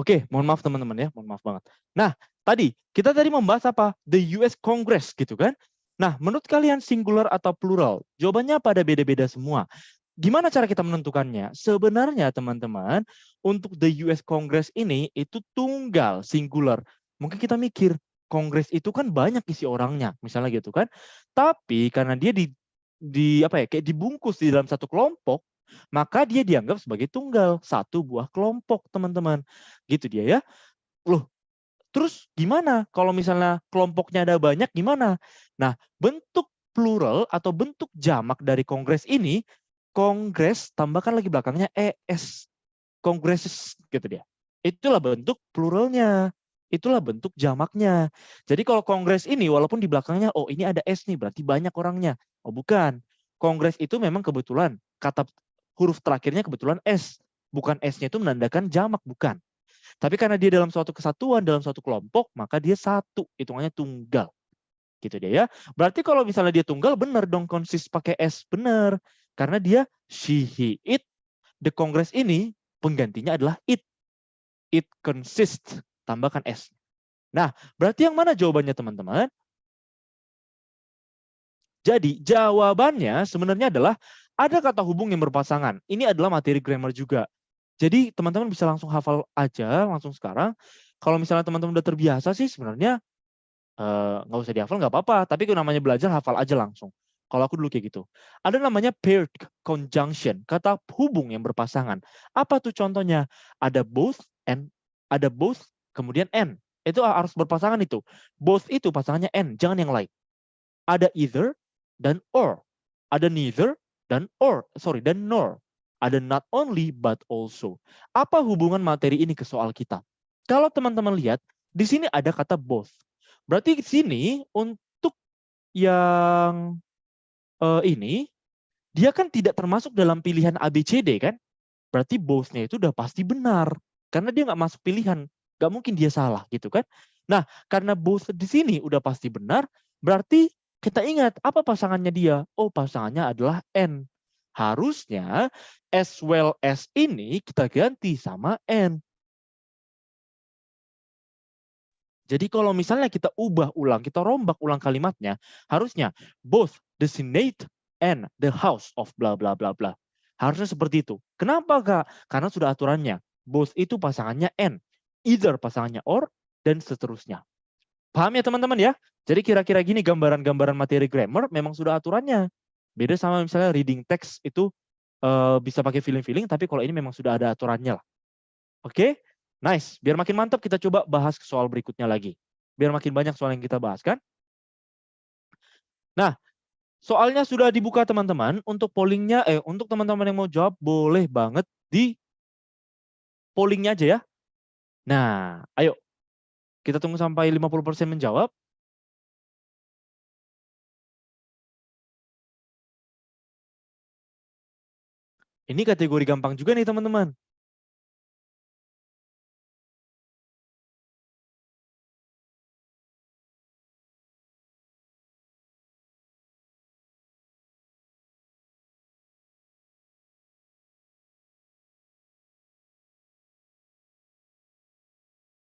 Oke, mohon maaf teman-teman ya, mohon maaf banget. Nah, kita tadi membahas apa? The US Congress gitu kan? Nah, menurut kalian singular atau plural? Jawabannya pada beda-beda semua. Gimana cara kita menentukannya? Sebenarnya teman-teman, untuk the US Congress ini itu tunggal, singular. Mungkin kita mikir, Kongres itu kan banyak isi orangnya, misalnya gitu kan. Tapi karena dia kayak dibungkus di dalam satu kelompok, maka dia dianggap sebagai tunggal, satu buah kelompok, teman-teman. Gitu dia ya. Loh, terus gimana kalau misalnya kelompoknya ada banyak gimana? Nah, bentuk plural atau bentuk jamak dari kongres ini, kongres tambahkan lagi belakangnya ES. Kongres gitu dia. Itulah bentuk pluralnya. Itulah bentuk jamaknya. Jadi kalau kongres ini walaupun di belakangnya oh ini ada S nih berarti banyak orangnya. Oh bukan. Kongres itu memang kebetulan kata huruf terakhirnya kebetulan S. Bukan S-nya itu menandakan jamak, bukan. Tapi karena dia dalam suatu kesatuan, dalam suatu kelompok, maka dia satu, hitungannya tunggal. Gitu dia ya. Berarti kalau misalnya dia tunggal, benar dong consist pakai S, benar. Karena dia she, he, it. The Congress ini penggantinya adalah it. It consists, tambahkan S. Nah, berarti yang mana jawabannya teman-teman? Jadi jawabannya sebenarnya adalah ada kata hubung yang berpasangan. Ini adalah materi grammar juga. Jadi teman-teman bisa langsung hafal aja, langsung sekarang. Kalau misalnya teman-teman udah terbiasa sih sebenarnya nggak usah dihafal nggak apa-apa. Tapi kalau namanya belajar hafal aja langsung. Kalau aku dulu kayak gitu. Ada namanya paired conjunction, kata hubung yang berpasangan. Apa tuh contohnya? Ada both and, ada both kemudian and. Itu harus berpasangan itu. Both itu pasangannya and, jangan yang lain. Ada either dan or. Ada neither dan nor. Ada not only but also. Apa hubungan materi ini ke soal kita? Kalau teman-teman lihat, di sini ada kata both. Berarti di sini untuk yang ini, dia kan tidak termasuk dalam pilihan ABCD kan? Berarti both-nya itu udah pasti benar. Karena dia nggak masuk pilihan. Nggak mungkin dia salah gitu kan. Nah, karena both di sini udah pasti benar, berarti kita ingat apa pasangannya dia? Oh, pasangannya adalah N. Harusnya as well as ini kita ganti sama and. Jadi kalau misalnya kita ubah ulang, kita rombak ulang kalimatnya, harusnya both the Senate and the House of bla bla bla bla. Harusnya seperti itu. Kenapa Kak? Karena sudah aturannya. Both itu pasangannya and, either pasangannya or, dan seterusnya. Paham ya teman-teman ya? Jadi kira-kira gini gambaran-gambaran materi grammar memang sudah aturannya. Beda sama misalnya reading text itu bisa pakai feeling-feeling, tapi kalau ini memang sudah ada aturannya lah. Oke? Nice. Biar makin mantap kita coba bahas soal berikutnya lagi. Biar makin banyak soal yang kita bahas kan. Nah, soalnya sudah dibuka teman-teman. Untuk pollingnya, untuk teman-teman yang mau jawab boleh banget di pollingnya aja ya. Nah, ayo. Kita tunggu sampai 50% menjawab. Ini kategori gampang juga nih teman-teman.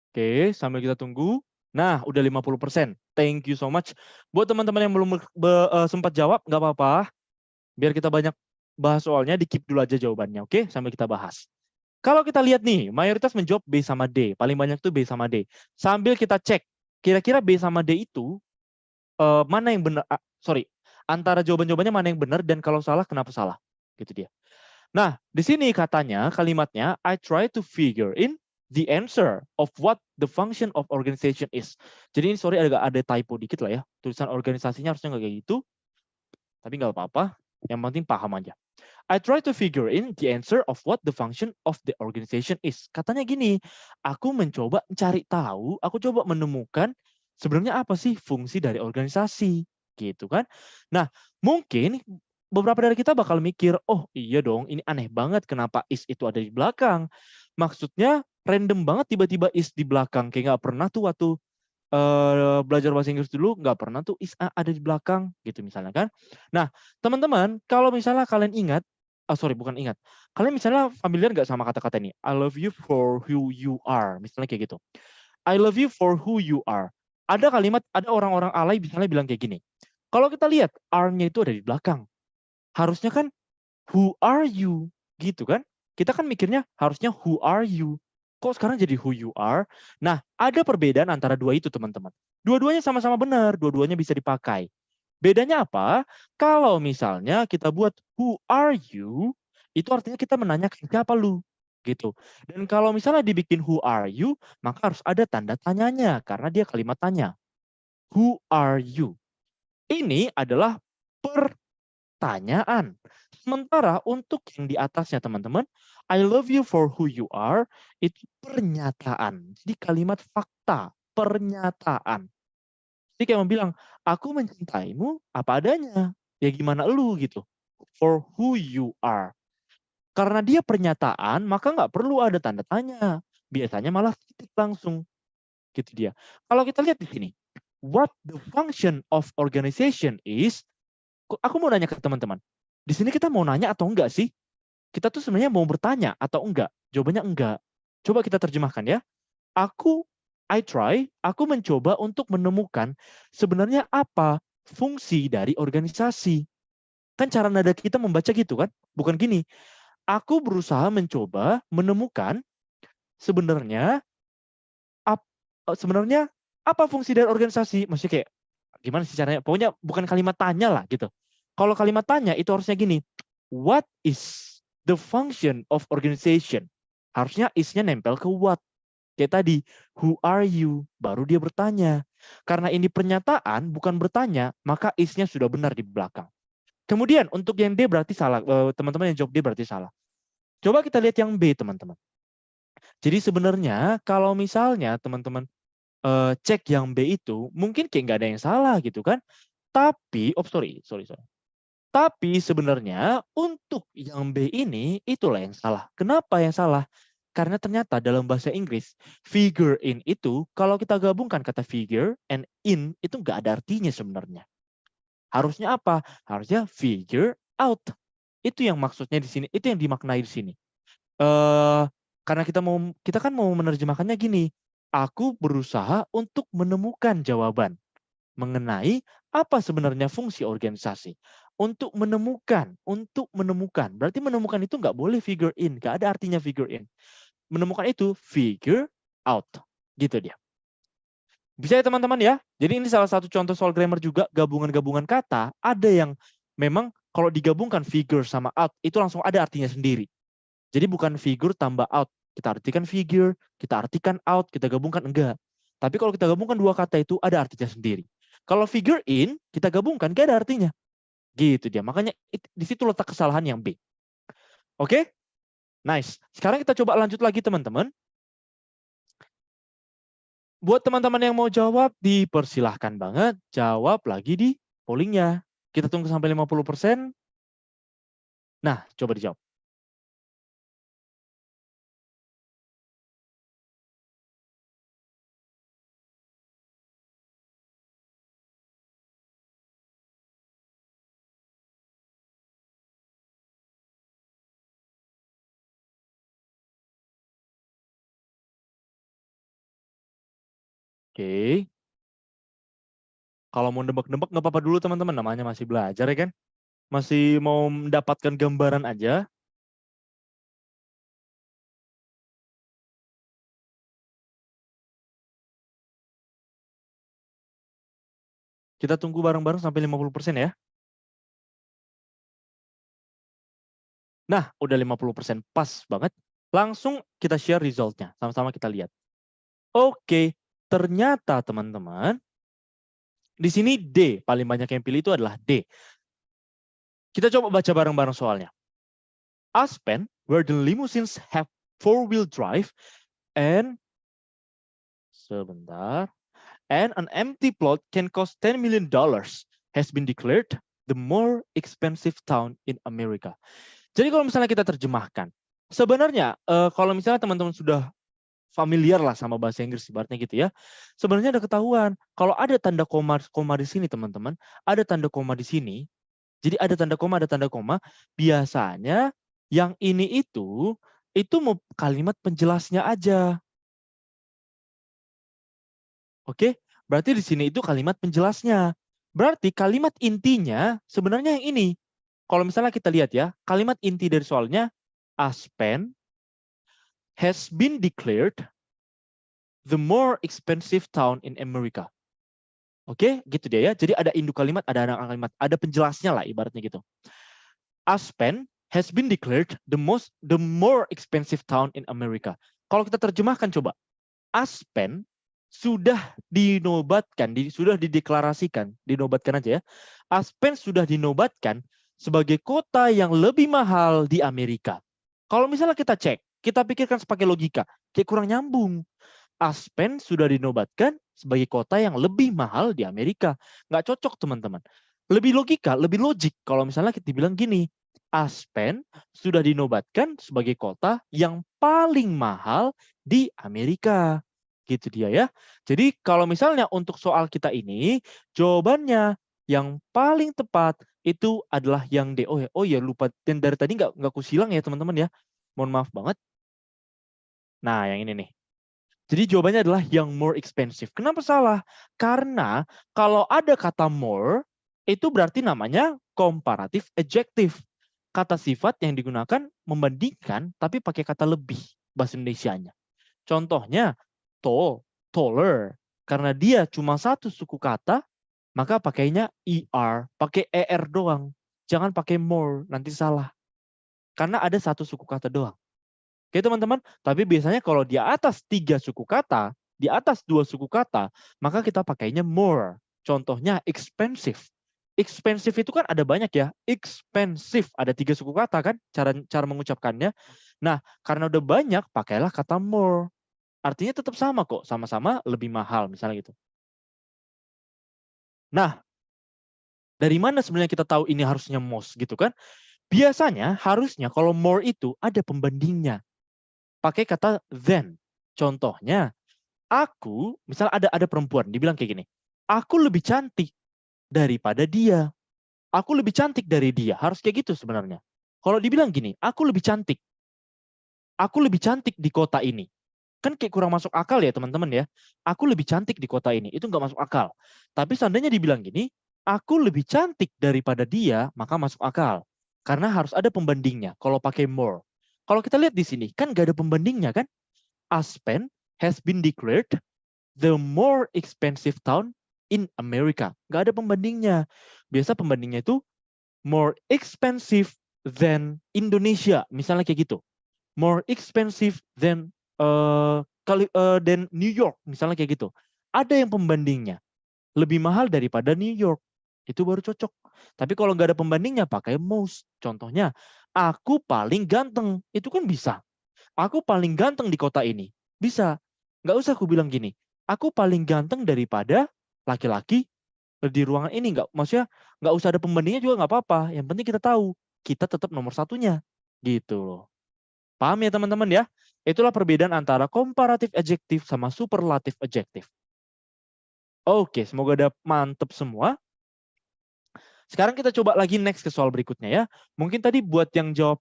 Oke, sambil kita tunggu. Nah, udah 50%. Thank you so much. Buat teman-teman yang belum sempat jawab, nggak apa-apa. Biar kita banyak bahas soalnya, di-keep dulu aja jawabannya, oke? Sambil kita bahas. Kalau kita lihat nih, mayoritas menjawab B sama D. Paling banyak tuh B sama D. Sambil kita cek, kira-kira B sama D itu mana yang benar? Antara jawaban-jawabannya mana yang benar dan kalau salah, kenapa salah? Gitu dia. Nah, di sini katanya kalimatnya I try to figure in the answer of what the function of organization is. Jadi ini sorry agak ada typo dikit lah ya. Tulisan organisasinya harusnya nggak kayak gitu. Tapi nggak apa-apa. Yang penting paham aja. I try to figure in the answer of what the function of the organization is. Katanya gini, aku mencoba mencari tahu, aku coba menemukan sebenarnya apa sih fungsi dari organisasi, gitu kan? Nah, mungkin beberapa dari kita bakal mikir, oh iya dong, ini aneh banget kenapa is itu ada di belakang. Maksudnya random banget tiba-tiba is di belakang, kayak nggak pernah tuh waktu belajar bahasa Inggris dulu nggak pernah tuh is ada di belakang gitu misalnya kan. Nah, teman-teman, kalau misalnya kalian ingat, sorry bukan ingat, kalian misalnya familiar nggak sama kata-kata ini? I love you for who you are, misalnya kayak gitu. I love you for who you are. Ada kalimat, ada orang-orang alay misalnya bilang kayak gini. Kalau kita lihat are-nya itu ada di belakang. Harusnya kan who are you gitu kan? Kita kan mikirnya harusnya who are you. Kok sekarang jadi who you are? Nah, ada perbedaan antara dua itu, teman-teman. Dua-duanya sama-sama benar, dua-duanya bisa dipakai. Bedanya apa? Kalau misalnya kita buat who are you, itu artinya kita menanyakan siapa lu, gitu. Dan kalau misalnya dibikin who are you, maka harus ada tanda tanyanya karena dia kalimat tanya. Who are you? Ini adalah pertanyaan. Sementara untuk yang di atasnya teman-teman, I love you for who you are, itu pernyataan. Jadi kalimat fakta, pernyataan. Jadi kayak bilang, aku mencintaimu apa adanya. Ya gimana lu gitu. For who you are. Karena dia pernyataan, maka nggak perlu ada tanda tanya. Biasanya malah titik langsung. Gitu dia. Kalau kita lihat di sini, what the function of organization is, aku mau nanya ke teman-teman. Di sini kita mau nanya atau enggak sih? Kita tuh sebenarnya mau bertanya atau enggak? Jawabannya enggak. Coba kita terjemahkan ya. Aku mencoba untuk menemukan sebenarnya apa fungsi dari organisasi. Kan cara nada kita membaca gitu kan? Bukan gini. Aku berusaha mencoba menemukan sebenarnya sebenarnya apa fungsi dari organisasi? Maksudnya kayak gimana sih caranya? Pokoknya bukan kalimat tanya lah gitu. Kalau kalimat tanya itu harusnya gini. What is the function of organization? Harusnya is-nya nempel ke what. Kayak tadi, who are you? Baru dia bertanya. Karena ini pernyataan, bukan bertanya, maka is-nya sudah benar di belakang. Kemudian, untuk yang D berarti salah. Teman-teman yang jawab D berarti salah. Coba kita lihat yang B, teman-teman. Jadi sebenarnya, kalau misalnya teman-teman cek yang B itu, mungkin kayak nggak ada yang salah gitu kan. Tapi, sorry. Tapi sebenarnya untuk yang B ini, itulah yang salah. Kenapa yang salah? Karena ternyata dalam bahasa Inggris, figure in itu, kalau kita gabungkan kata figure and in, itu nggak ada artinya sebenarnya. Harusnya apa? Harusnya figure out. Itu yang maksudnya di sini, itu yang dimaknai di sini. Karena kita kan mau menerjemahkannya gini. Aku berusaha untuk menemukan jawaban mengenai apa sebenarnya fungsi organisasi. Untuk menemukan. Berarti menemukan itu nggak boleh figure in, nggak ada artinya figure in. Menemukan itu figure out. Gitu dia. Bisa ya teman-teman ya. Jadi ini salah satu contoh soal grammar juga, gabungan-gabungan kata. Ada yang memang kalau digabungkan figure sama out, itu langsung ada artinya sendiri. Jadi bukan figure tambah out. Kita artikan figure, kita artikan out, kita gabungkan, enggak. Tapi kalau kita gabungkan dua kata itu ada artinya sendiri. Kalau figure in, kita gabungkan, gak ada artinya. Gitu dia. Makanya di situ letak kesalahan yang B. Oke? Nice. Sekarang kita coba lanjut lagi teman-teman. Buat teman-teman yang mau jawab, dipersilahkan banget. Jawab lagi di pollingnya. Kita tunggu sampai 50%. Nah, coba dijawab. Oke. Kalau mau nebak-nebak nggak apa-apa dulu teman-teman. Namanya masih belajar ya kan. Masih mau mendapatkan gambaran aja. Kita tunggu bareng-bareng sampai 50% ya. Nah, udah 50% pas banget. Langsung kita share resultnya. Sama-sama kita lihat. Oke, ternyata teman-teman, di sini D. Paling banyak yang pilih itu adalah D. Kita coba baca bareng-bareng soalnya. Aspen, where the limousines have four-wheel drive, and sebentar, and an empty plot can cost $10 million, has been declared the more expensive town in America. Jadi kalau misalnya kita terjemahkan, sebenarnya kalau misalnya teman-teman sudah familiar lah sama bahasa Inggris ibaratnya gitu ya, sebenarnya ada ketahuan kalau ada tanda koma di sini teman-teman, ada tanda koma di sini, jadi ada tanda koma, biasanya yang ini itu mau kalimat penjelasnya aja. Oke, berarti di sini itu kalimat penjelasnya. Berarti kalimat intinya sebenarnya yang ini. Kalau misalnya kita lihat ya, kalimat inti dari soalnya, Aspen has been declared the more expensive town in America. Oke, gitu dia ya. Jadi ada induk kalimat, ada anak kalimat, ada penjelasnya lah ibaratnya gitu. Aspen has been declared the more expensive town in America. Kalau kita terjemahkan coba, Aspen sudah dinobatkan, sudah dideklarasikan, dinobatkan aja ya. Aspen sudah dinobatkan sebagai kota yang lebih mahal di Amerika. Kalau misalnya kita cek, kita pikirkan sebagai logika, kayak kurang nyambung. Aspen sudah dinobatkan sebagai kota yang lebih mahal di Amerika. Nggak cocok teman-teman. Lebih logika, lebih logik kalau misalnya kita bilang gini, Aspen sudah dinobatkan sebagai kota yang paling mahal di Amerika. Gitu dia ya. Jadi kalau misalnya untuk soal kita ini, jawabannya yang paling tepat itu adalah yang D. Oh ya lupa. Dan dari tadi nggak kusilang ya teman-teman ya. Mohon maaf banget. Nah yang ini nih. Jadi jawabannya adalah yang more expensive. Kenapa salah? Karena kalau ada kata more, itu berarti namanya comparative adjective. Kata sifat yang digunakan membandingkan, tapi pakai kata lebih bahasa Indonesianya. Contohnya, tall, taller. Karena dia cuma satu suku kata, maka pakainya ER, pakai ER doang. Jangan pakai more, nanti salah. Karena ada satu suku kata doang. Oke teman-teman, tapi biasanya kalau di atas 3 suku kata, di atas 2 suku kata, maka kita pakainya more. Contohnya expensive. Expensive itu kan ada banyak ya. Expensive, ada 3 suku kata kan, cara mengucapkannya. Nah, karena udah banyak, pakailah kata more. Artinya tetap sama kok, sama-sama lebih mahal misalnya gitu. Nah, dari mana sebenarnya kita tahu ini harusnya most gitu kan? Biasanya harusnya kalau more itu ada pembandingnya. Pakai kata then. Contohnya, aku, misal ada perempuan, dibilang kayak gini, aku lebih cantik daripada dia. Aku lebih cantik dari dia. Harus kayak gitu sebenarnya. Kalau dibilang gini, aku lebih cantik. Aku lebih cantik di kota ini. Kan kayak kurang masuk akal ya teman-teman ya. Aku lebih cantik di kota ini. Itu nggak masuk akal. Tapi seandainya dibilang gini, aku lebih cantik daripada dia, maka masuk akal. Karena harus ada pembandingnya kalau pakai more. Kalau kita lihat di sini, kan nggak ada pembandingnya kan? Aspen has been declared the more expensive town in America. Nggak ada pembandingnya. Biasa pembandingnya itu more expensive than Indonesia. Misalnya kayak gitu. More expensive than New York, misalnya kayak gitu. Ada yang pembandingnya, lebih mahal daripada New York, itu baru cocok. Tapi kalau nggak ada pembandingnya, pakai most. Contohnya, aku paling ganteng, itu kan bisa. Aku paling ganteng di kota ini, bisa. Nggak usah aku bilang gini, aku paling ganteng daripada laki-laki di ruangan ini. Maksudnya nggak usah ada pembandingnya juga nggak apa-apa. Yang penting kita tahu, kita tetap nomor satunya, gitu loh. Paham ya teman-teman ya? Itulah perbedaan antara comparative adjective sama superlative adjective. Oke, semoga udah mantep semua. Sekarang kita coba lagi next ke soal berikutnya ya. Mungkin tadi buat yang jawab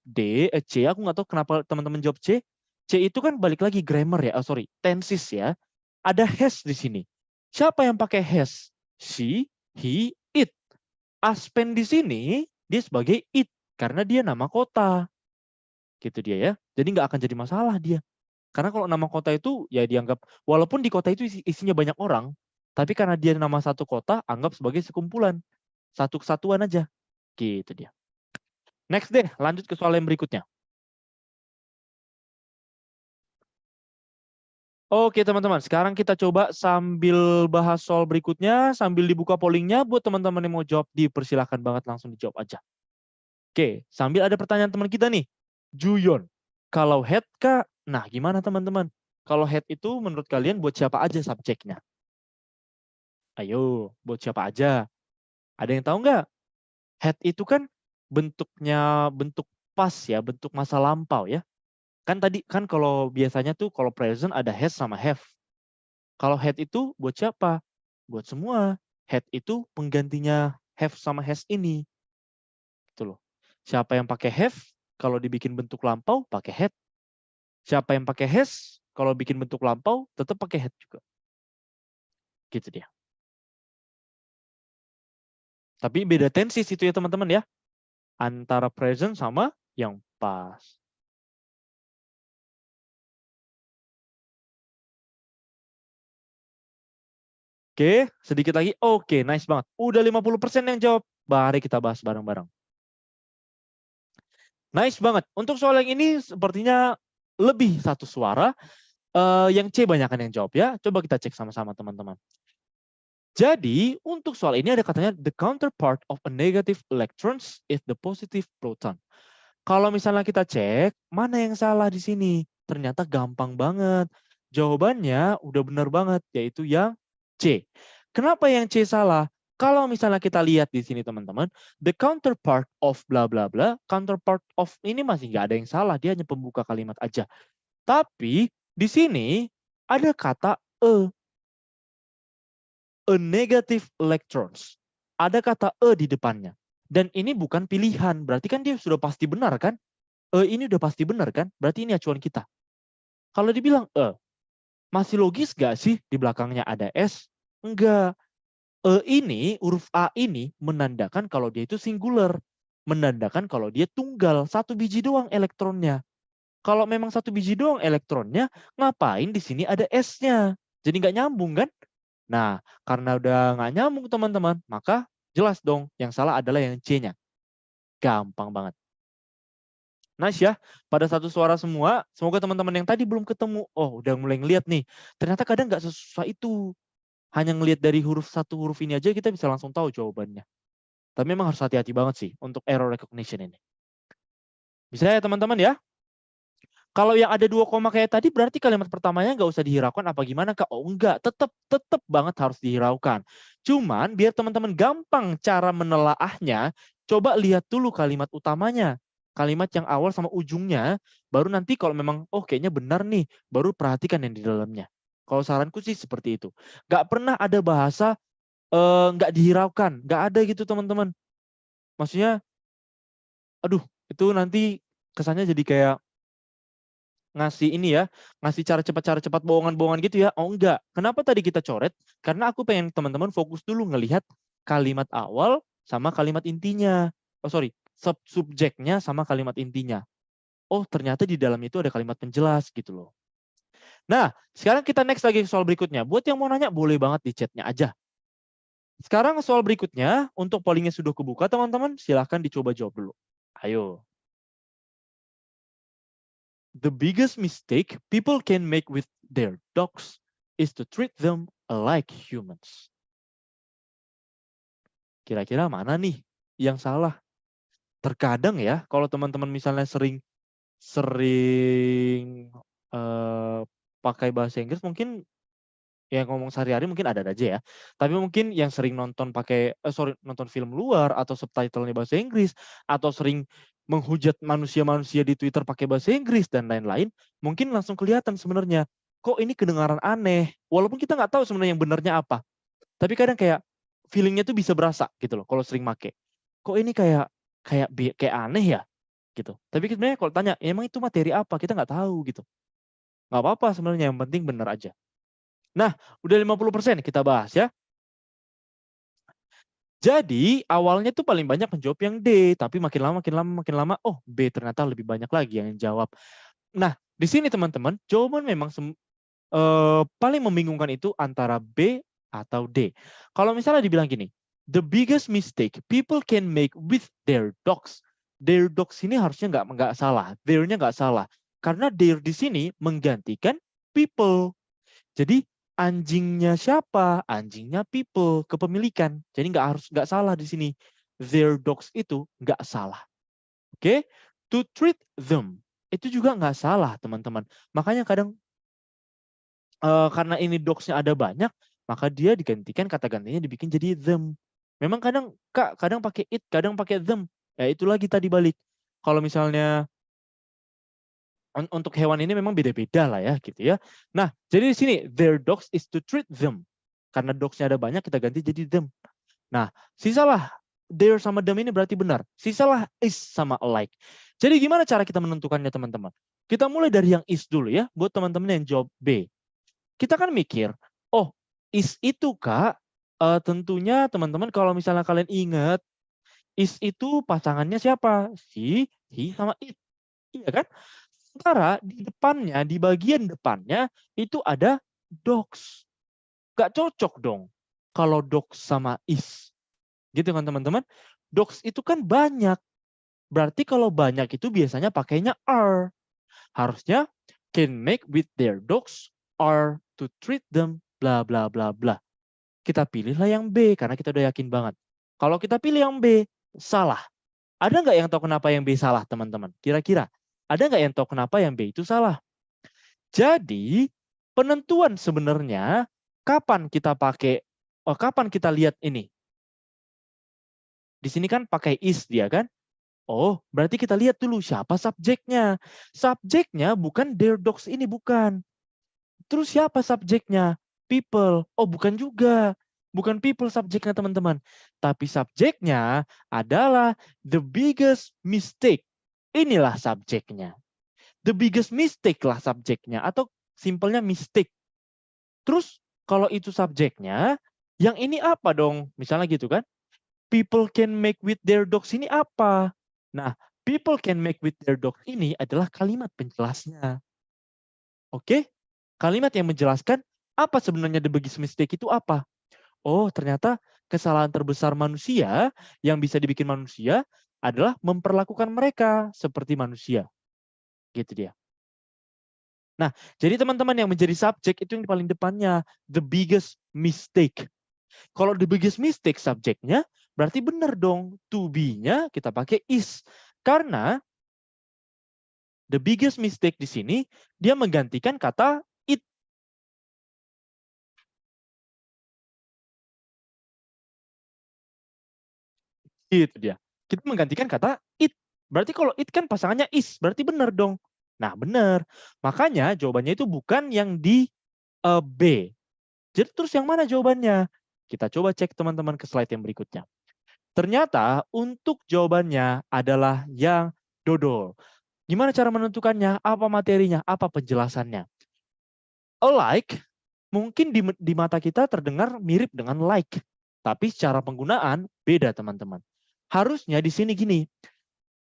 C, aku nggak tahu kenapa teman-teman jawab C. C itu kan balik lagi grammar ya, tenses ya. Ada has di sini. Siapa yang pakai has? She, he, it. Aspen di sini dia sebagai it karena dia nama kota. Gitu dia ya. Jadi nggak akan jadi masalah dia. Karena kalau nama kota itu ya dianggap, walaupun di kota itu isinya banyak orang, tapi karena dia nama satu kota, anggap sebagai sekumpulan. Satu kesatuan aja. Gitu dia. Next deh, lanjut ke soal yang berikutnya. Oke teman-teman, sekarang kita coba sambil bahas soal berikutnya, sambil dibuka pollingnya, buat teman-teman yang mau jawab, dipersilahkan banget langsung dijawab aja. Oke, sambil ada pertanyaan teman kita nih, Juyon. Kalau head Kak, nah gimana teman-teman? Kalau head itu menurut kalian buat siapa aja subjeknya? Ayo, buat siapa aja? Ada yang tahu nggak? Head itu kan bentuknya bentuk pas ya, bentuk masa lampau ya. Kan tadi kan kalau biasanya tuh kalau present ada has sama have. Kalau head itu buat siapa? Buat semua. Head itu penggantinya have sama has ini. Gitu loh. Siapa yang pakai have kalau dibikin bentuk lampau pakai head. Siapa yang pakai has kalau bikin bentuk lampau tetap pakai head juga. Gitu dia. Tapi beda tensis itu ya teman-teman ya. Antara present sama yang pas. Oke, sedikit lagi. Oke, nice banget. Udah 50% yang jawab. Mari kita bahas bareng-bareng. Nice banget. Untuk soal yang ini sepertinya lebih satu suara. Yang C banyakan yang jawab ya. Coba kita cek sama-sama teman-teman. Jadi, untuk soal ini ada katanya the counterpart of a negative electrons is the positive proton. Kalau misalnya kita cek, mana yang salah di sini? Ternyata gampang banget. Jawabannya udah benar banget, yaitu yang C. Kenapa yang C salah? Kalau misalnya kita lihat di sini teman-teman, the counterpart of bla bla bla, counterpart of ini masih nggak ada yang salah, dia hanya pembuka kalimat aja. Tapi di sini ada kata a negative electrons. Ada kata di depannya. Dan ini bukan pilihan, berarti kan dia sudah pasti benar kan? Ini udah pasti benar kan? Berarti ini acuan kita. Kalau dibilang masih logis gak sih di belakangnya ada S? Enggak. Ini, huruf A ini menandakan kalau dia itu singular. Menandakan kalau dia tunggal, satu biji doang elektronnya. Kalau memang satu biji doang elektronnya, ngapain di sini ada S-nya? Jadi nggak nyambung kan? Nah, karena udah nggak nyambung teman-teman, maka jelas dong yang salah adalah yang C-nya. Gampang banget. Nice ya, pada satu suara semua. Semoga teman-teman yang tadi belum ketemu, oh udah mulai ngeliat nih. Ternyata kadang nggak sesusah itu. Hanya ngelihat dari satu huruf ini aja kita bisa langsung tahu jawabannya. Tapi memang harus hati-hati banget sih untuk error recognition ini. Bisa ya teman-teman ya? Kalau yang ada 2 koma kayak tadi berarti kalimat pertamanya nggak usah dihiraukan apa gimana Kak? Oh enggak, tetap banget harus dihiraukan. Cuman biar teman-teman gampang cara menelaahnya, coba lihat dulu kalimat utamanya. Kalimat yang awal sama ujungnya, baru nanti kalau memang oh kayaknya benar nih, baru perhatikan yang di dalamnya. Kalau saranku sih seperti itu. Nggak pernah ada bahasa nggak dihiraukan, nggak ada gitu teman-teman. Maksudnya, aduh Itu nanti kesannya jadi kayak ngasih ini ya, ngasih cara cepat bohongan-bohongan gitu ya. Oh enggak. Kenapa tadi kita coret? Karena aku pengen teman-teman fokus dulu ngelihat kalimat awal sama kalimat intinya. Oh sorry, subjeknya sama kalimat intinya. Oh ternyata di dalam itu ada kalimat penjelas gitu loh. Nah, sekarang kita next lagi ke soal berikutnya. Buat yang mau nanya, boleh banget di chatnya aja. Sekarang soal berikutnya, untuk pollingnya sudah kebuka teman-teman, silahkan dicoba jawab dulu. Ayo. The biggest mistake people can make with their dogs is to treat them like humans. Kira-kira mana nih yang salah? Terkadang ya, kalau teman-teman misalnya sering pakai bahasa Inggris, mungkin yang ngomong sehari-hari mungkin ada aja ya. Tapi mungkin yang sering nonton nonton film luar atau subtitlenya bahasa Inggris atau sering menghujat manusia-manusia di Twitter pakai bahasa Inggris dan lain-lain, mungkin langsung kelihatan sebenarnya kok ini kedengaran aneh. Walaupun kita nggak tahu sebenarnya yang benarnya apa. Tapi kadang kayak feelingnya tuh bisa berasa gitu loh kalau sering make. Kok ini kayak aneh ya gitu. Tapi sebenarnya kalau tanya, emang itu materi apa? Kita nggak tahu gitu. Nggak apa-apa sebenarnya, yang penting benar aja. Nah, udah 50% kita bahas ya. Jadi awalnya tuh paling banyak menjawab yang D, tapi makin lama, oh B ternyata lebih banyak lagi yang jawab. Nah, di sini teman-teman, jawaban memang paling membingungkan itu antara B atau D. Kalau misalnya dibilang gini, the biggest mistake people can make with their dogs. Their dogs ini harusnya nggak salah, their-nya nggak salah. Karena their di sini menggantikan people. Jadi anjingnya siapa? Anjingnya people, kepemilikan. Jadi nggak salah di sini. Their dogs itu nggak salah. Oke? To treat them itu juga nggak salah, teman-teman. Makanya kadang karena ini dogs-nya ada banyak, maka dia digantikan kata gantinya dibikin jadi them. Memang kadang pakai it, kadang pakai them. Ya itu lagi tadi balik. Kalau misalnya untuk hewan ini memang beda-beda lah ya gitu ya. Nah, jadi di sini their dogs is to treat them. Karena dogs-nya ada banyak kita ganti jadi them. Nah, sisalah their sama them ini berarti benar. Sisalah is sama alike. Jadi gimana cara kita menentukannya teman-teman? Kita mulai dari yang is dulu ya buat teman-teman yang jawab B. Kita kan mikir, oh is itu Kak, tentunya teman-teman kalau misalnya kalian ingat is itu pasangannya siapa? Si, he sama it. Iya kan? Sementara di depannya, di bagian depannya itu ada dogs. Gak cocok dong kalau dogs sama is. Gitu kan teman-teman? Dogs itu kan banyak. Berarti kalau banyak itu biasanya pakainya are. Harusnya can make with their dogs or to treat them bla bla bla bla. Kita pilihlah yang B karena kita udah yakin banget. Kalau kita pilih yang B, salah. Ada nggak yang tahu kenapa yang B salah, teman-teman? Kira-kira ada nggak yang tahu kenapa yang B itu salah? Jadi penentuan sebenarnya kapan kita lihat ini. Di sini kan pakai is dia kan? Oh, berarti kita lihat dulu siapa subjeknya. Subjeknya bukan their dogs ini, bukan. Terus siapa subjeknya? People. Oh, bukan juga. Bukan people subjeknya, teman-teman. Tapi subjeknya adalah the biggest mistake. Inilah subjeknya. The biggest mistake lah subjeknya. Atau simpelnya mistake. Terus kalau itu subjeknya, yang ini apa dong? Misalnya gitu kan. People can make with their dogs ini apa? Nah, people can make with their dogs ini adalah kalimat penjelasnya. Oke? Kalimat yang menjelaskan apa sebenarnya the biggest mistake itu apa. Oh, ternyata kesalahan terbesar manusia yang bisa dibikin manusia adalah memperlakukan mereka seperti manusia. Gitu dia. Nah, jadi teman-teman yang menjadi subjek itu yang paling depannya, the biggest mistake. Kalau the biggest mistake subjeknya, berarti benar dong. To be-nya kita pakai is. Karena the biggest mistake di sini, dia menggantikan kata it. Itu dia. Kita menggantikan kata it. Berarti kalau it kan pasangannya is, berarti benar dong. Nah, benar. Makanya jawabannya itu bukan yang di B. Jadi terus yang mana jawabannya? Kita coba cek teman-teman ke slide yang berikutnya. Ternyata untuk jawabannya adalah yang dodol. Gimana cara menentukannya? Apa materinya? Apa penjelasannya? Alike mungkin di mata kita terdengar mirip dengan like. Tapi secara penggunaan beda teman-teman. Harusnya di sini gini.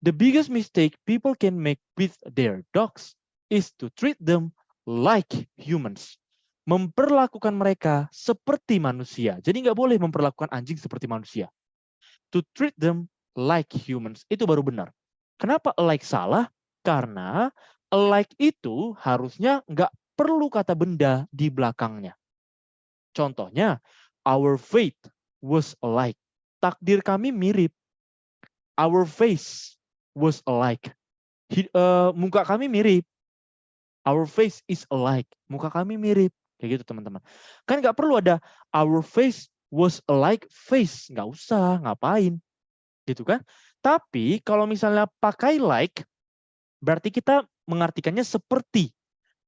The biggest mistake people can make with their dogs is to treat them like humans. Memperlakukan mereka seperti manusia. Jadi nggak boleh memperlakukan anjing seperti manusia. To treat them like humans. Itu baru benar. Kenapa alike salah? Karena alike itu harusnya nggak perlu kata benda di belakangnya. Contohnya, our fate was alike. Takdir kami mirip. Our face was alike. Muka kami mirip. Our face is alike. Muka kami mirip. Kayak gitu teman-teman. Kan nggak perlu ada our face was alike face. Nggak usah, ngapain. Gitu kan. Tapi kalau misalnya pakai like, berarti kita mengartikannya seperti.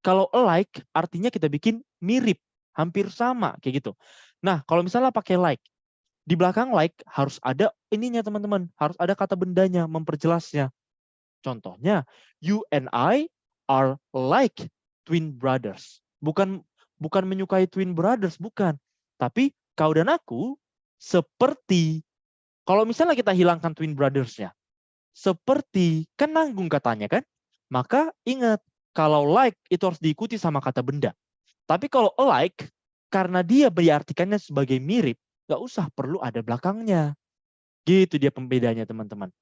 Kalau alike artinya kita bikin mirip. Hampir sama. Kayak gitu. Nah kalau misalnya pakai like. Di belakang like harus ada ininya teman-teman. Harus ada kata bendanya memperjelasnya. Contohnya, you and I are like twin brothers. Bukan menyukai twin brothers, bukan. Tapi kau dan aku seperti. Kalau misalnya kita hilangkan twin brothers-nya, seperti, kan nanggung katanya kan? Maka ingat, kalau like itu harus diikuti sama kata benda. Tapi kalau alike, karena dia diartikannya sebagai mirip, nggak usah perlu ada belakangnya. Gitu dia pembedanya teman-teman.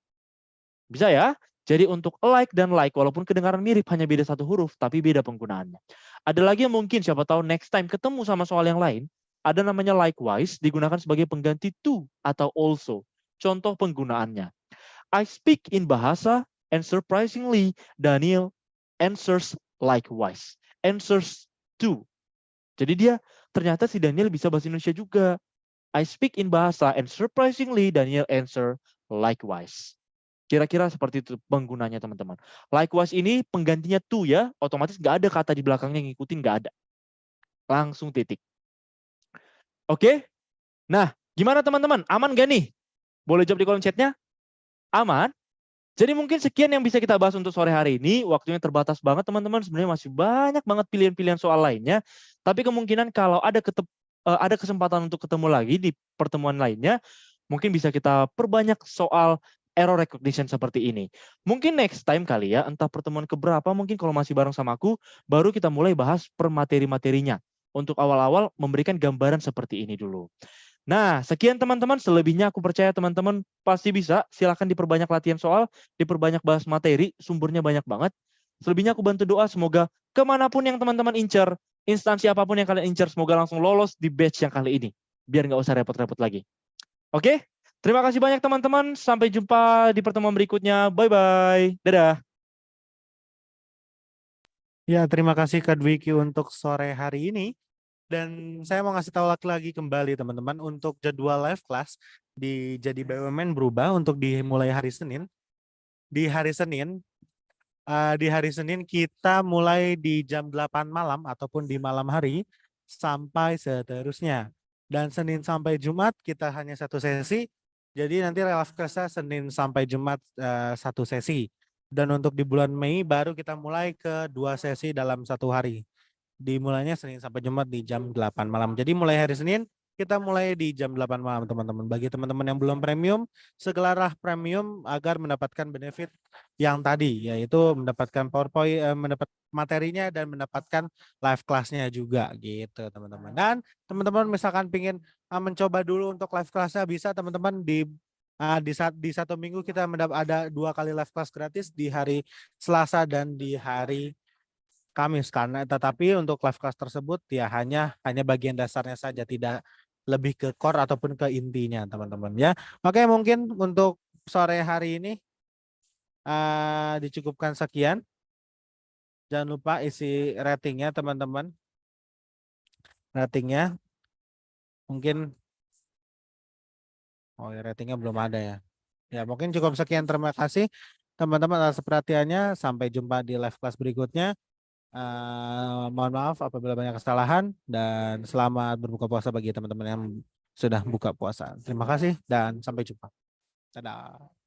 Bisa ya? Jadi untuk alike dan like, walaupun kedengaran mirip, hanya beda satu huruf, tapi beda penggunaannya. Ada lagi yang mungkin, siapa tahu next time ketemu sama soal yang lain, ada namanya likewise, digunakan sebagai pengganti to atau also. Contoh penggunaannya. I speak in bahasa, and surprisingly, Daniel answers likewise. Answers to. Jadi dia, ternyata si Daniel bisa bahasa Indonesia juga. I speak in bahasa, and surprisingly, Daniel answer likewise. Kira-kira seperti itu penggunanya teman-teman. Likewise ini penggantinya to ya, otomatis nggak ada kata di belakangnya yang ngikutin, nggak ada. Langsung titik. Oke? Nah, gimana teman-teman? Aman gak nih? Boleh jawab di kolom chatnya? Aman? Jadi mungkin sekian yang bisa kita bahas untuk sore hari ini. Waktunya terbatas banget teman-teman. Sebenarnya masih banyak banget pilihan-pilihan soal lainnya. Tapi kemungkinan kalau ada kesempatan untuk ketemu lagi di pertemuan lainnya, mungkin bisa kita perbanyak soal error recognition seperti ini. Mungkin next time kali ya, entah pertemuan keberapa, mungkin kalau masih bareng sama aku, baru kita mulai bahas per materi-materinya. Untuk awal-awal memberikan gambaran seperti ini dulu. Nah, sekian teman-teman. Selebihnya aku percaya teman-teman pasti bisa. Silahkan diperbanyak latihan soal, diperbanyak bahas materi, sumbernya banyak banget. Selebihnya aku bantu doa, semoga kemanapun yang teman-teman incar, instansi apapun yang kalian incar, semoga langsung lolos di batch yang kali ini. Biar nggak usah repot-repot lagi. Oke? Terima kasih banyak teman-teman. Sampai jumpa di pertemuan berikutnya. Bye-bye. Dadah. Ya, terima kasih Kak Dwiki untuk sore hari ini. Dan saya mau ngasih tahu lagi kembali teman-teman untuk jadwal live class di Jadi BUMN berubah untuk dimulai hari Senin. Di hari Senin kita mulai di jam 8 malam ataupun di malam hari sampai seterusnya. Dan Senin sampai Jumat kita hanya satu sesi. Jadi nanti live class-nya Senin sampai Jumat satu sesi. Dan untuk di bulan Mei baru kita mulai ke 2 sesi dalam satu hari. Dimulainya Senin sampai Jumat di jam 8 malam. Jadi mulai hari Senin kita mulai di jam 8 malam teman-teman. Bagi teman-teman yang belum premium, segeralah premium agar mendapatkan benefit yang tadi, yaitu mendapatkan PowerPoint, mendapat materinya dan mendapatkan live class-nya juga gitu teman-teman. Dan teman-teman misalkan ingin mencoba dulu untuk live class-nya, bisa teman-teman di satu minggu kita ada 2 kali live class gratis di hari Selasa dan di hari Kamis, karena tetapi untuk live class tersebut ya hanya bagian dasarnya saja, tidak lebih ke core ataupun ke intinya teman-teman ya. Oke, mungkin untuk sore hari ini dicukupkan sekian. Jangan lupa isi ratingnya teman-teman. Ratingnya mungkin ratingnya belum ada ya. Ya mungkin cukup sekian, terima kasih teman-teman atas perhatiannya. Sampai jumpa di live class berikutnya. Mohon maaf apabila banyak kesalahan dan selamat berbuka puasa bagi teman-teman yang sudah buka puasa. Terima kasih dan sampai jumpa. Dadah.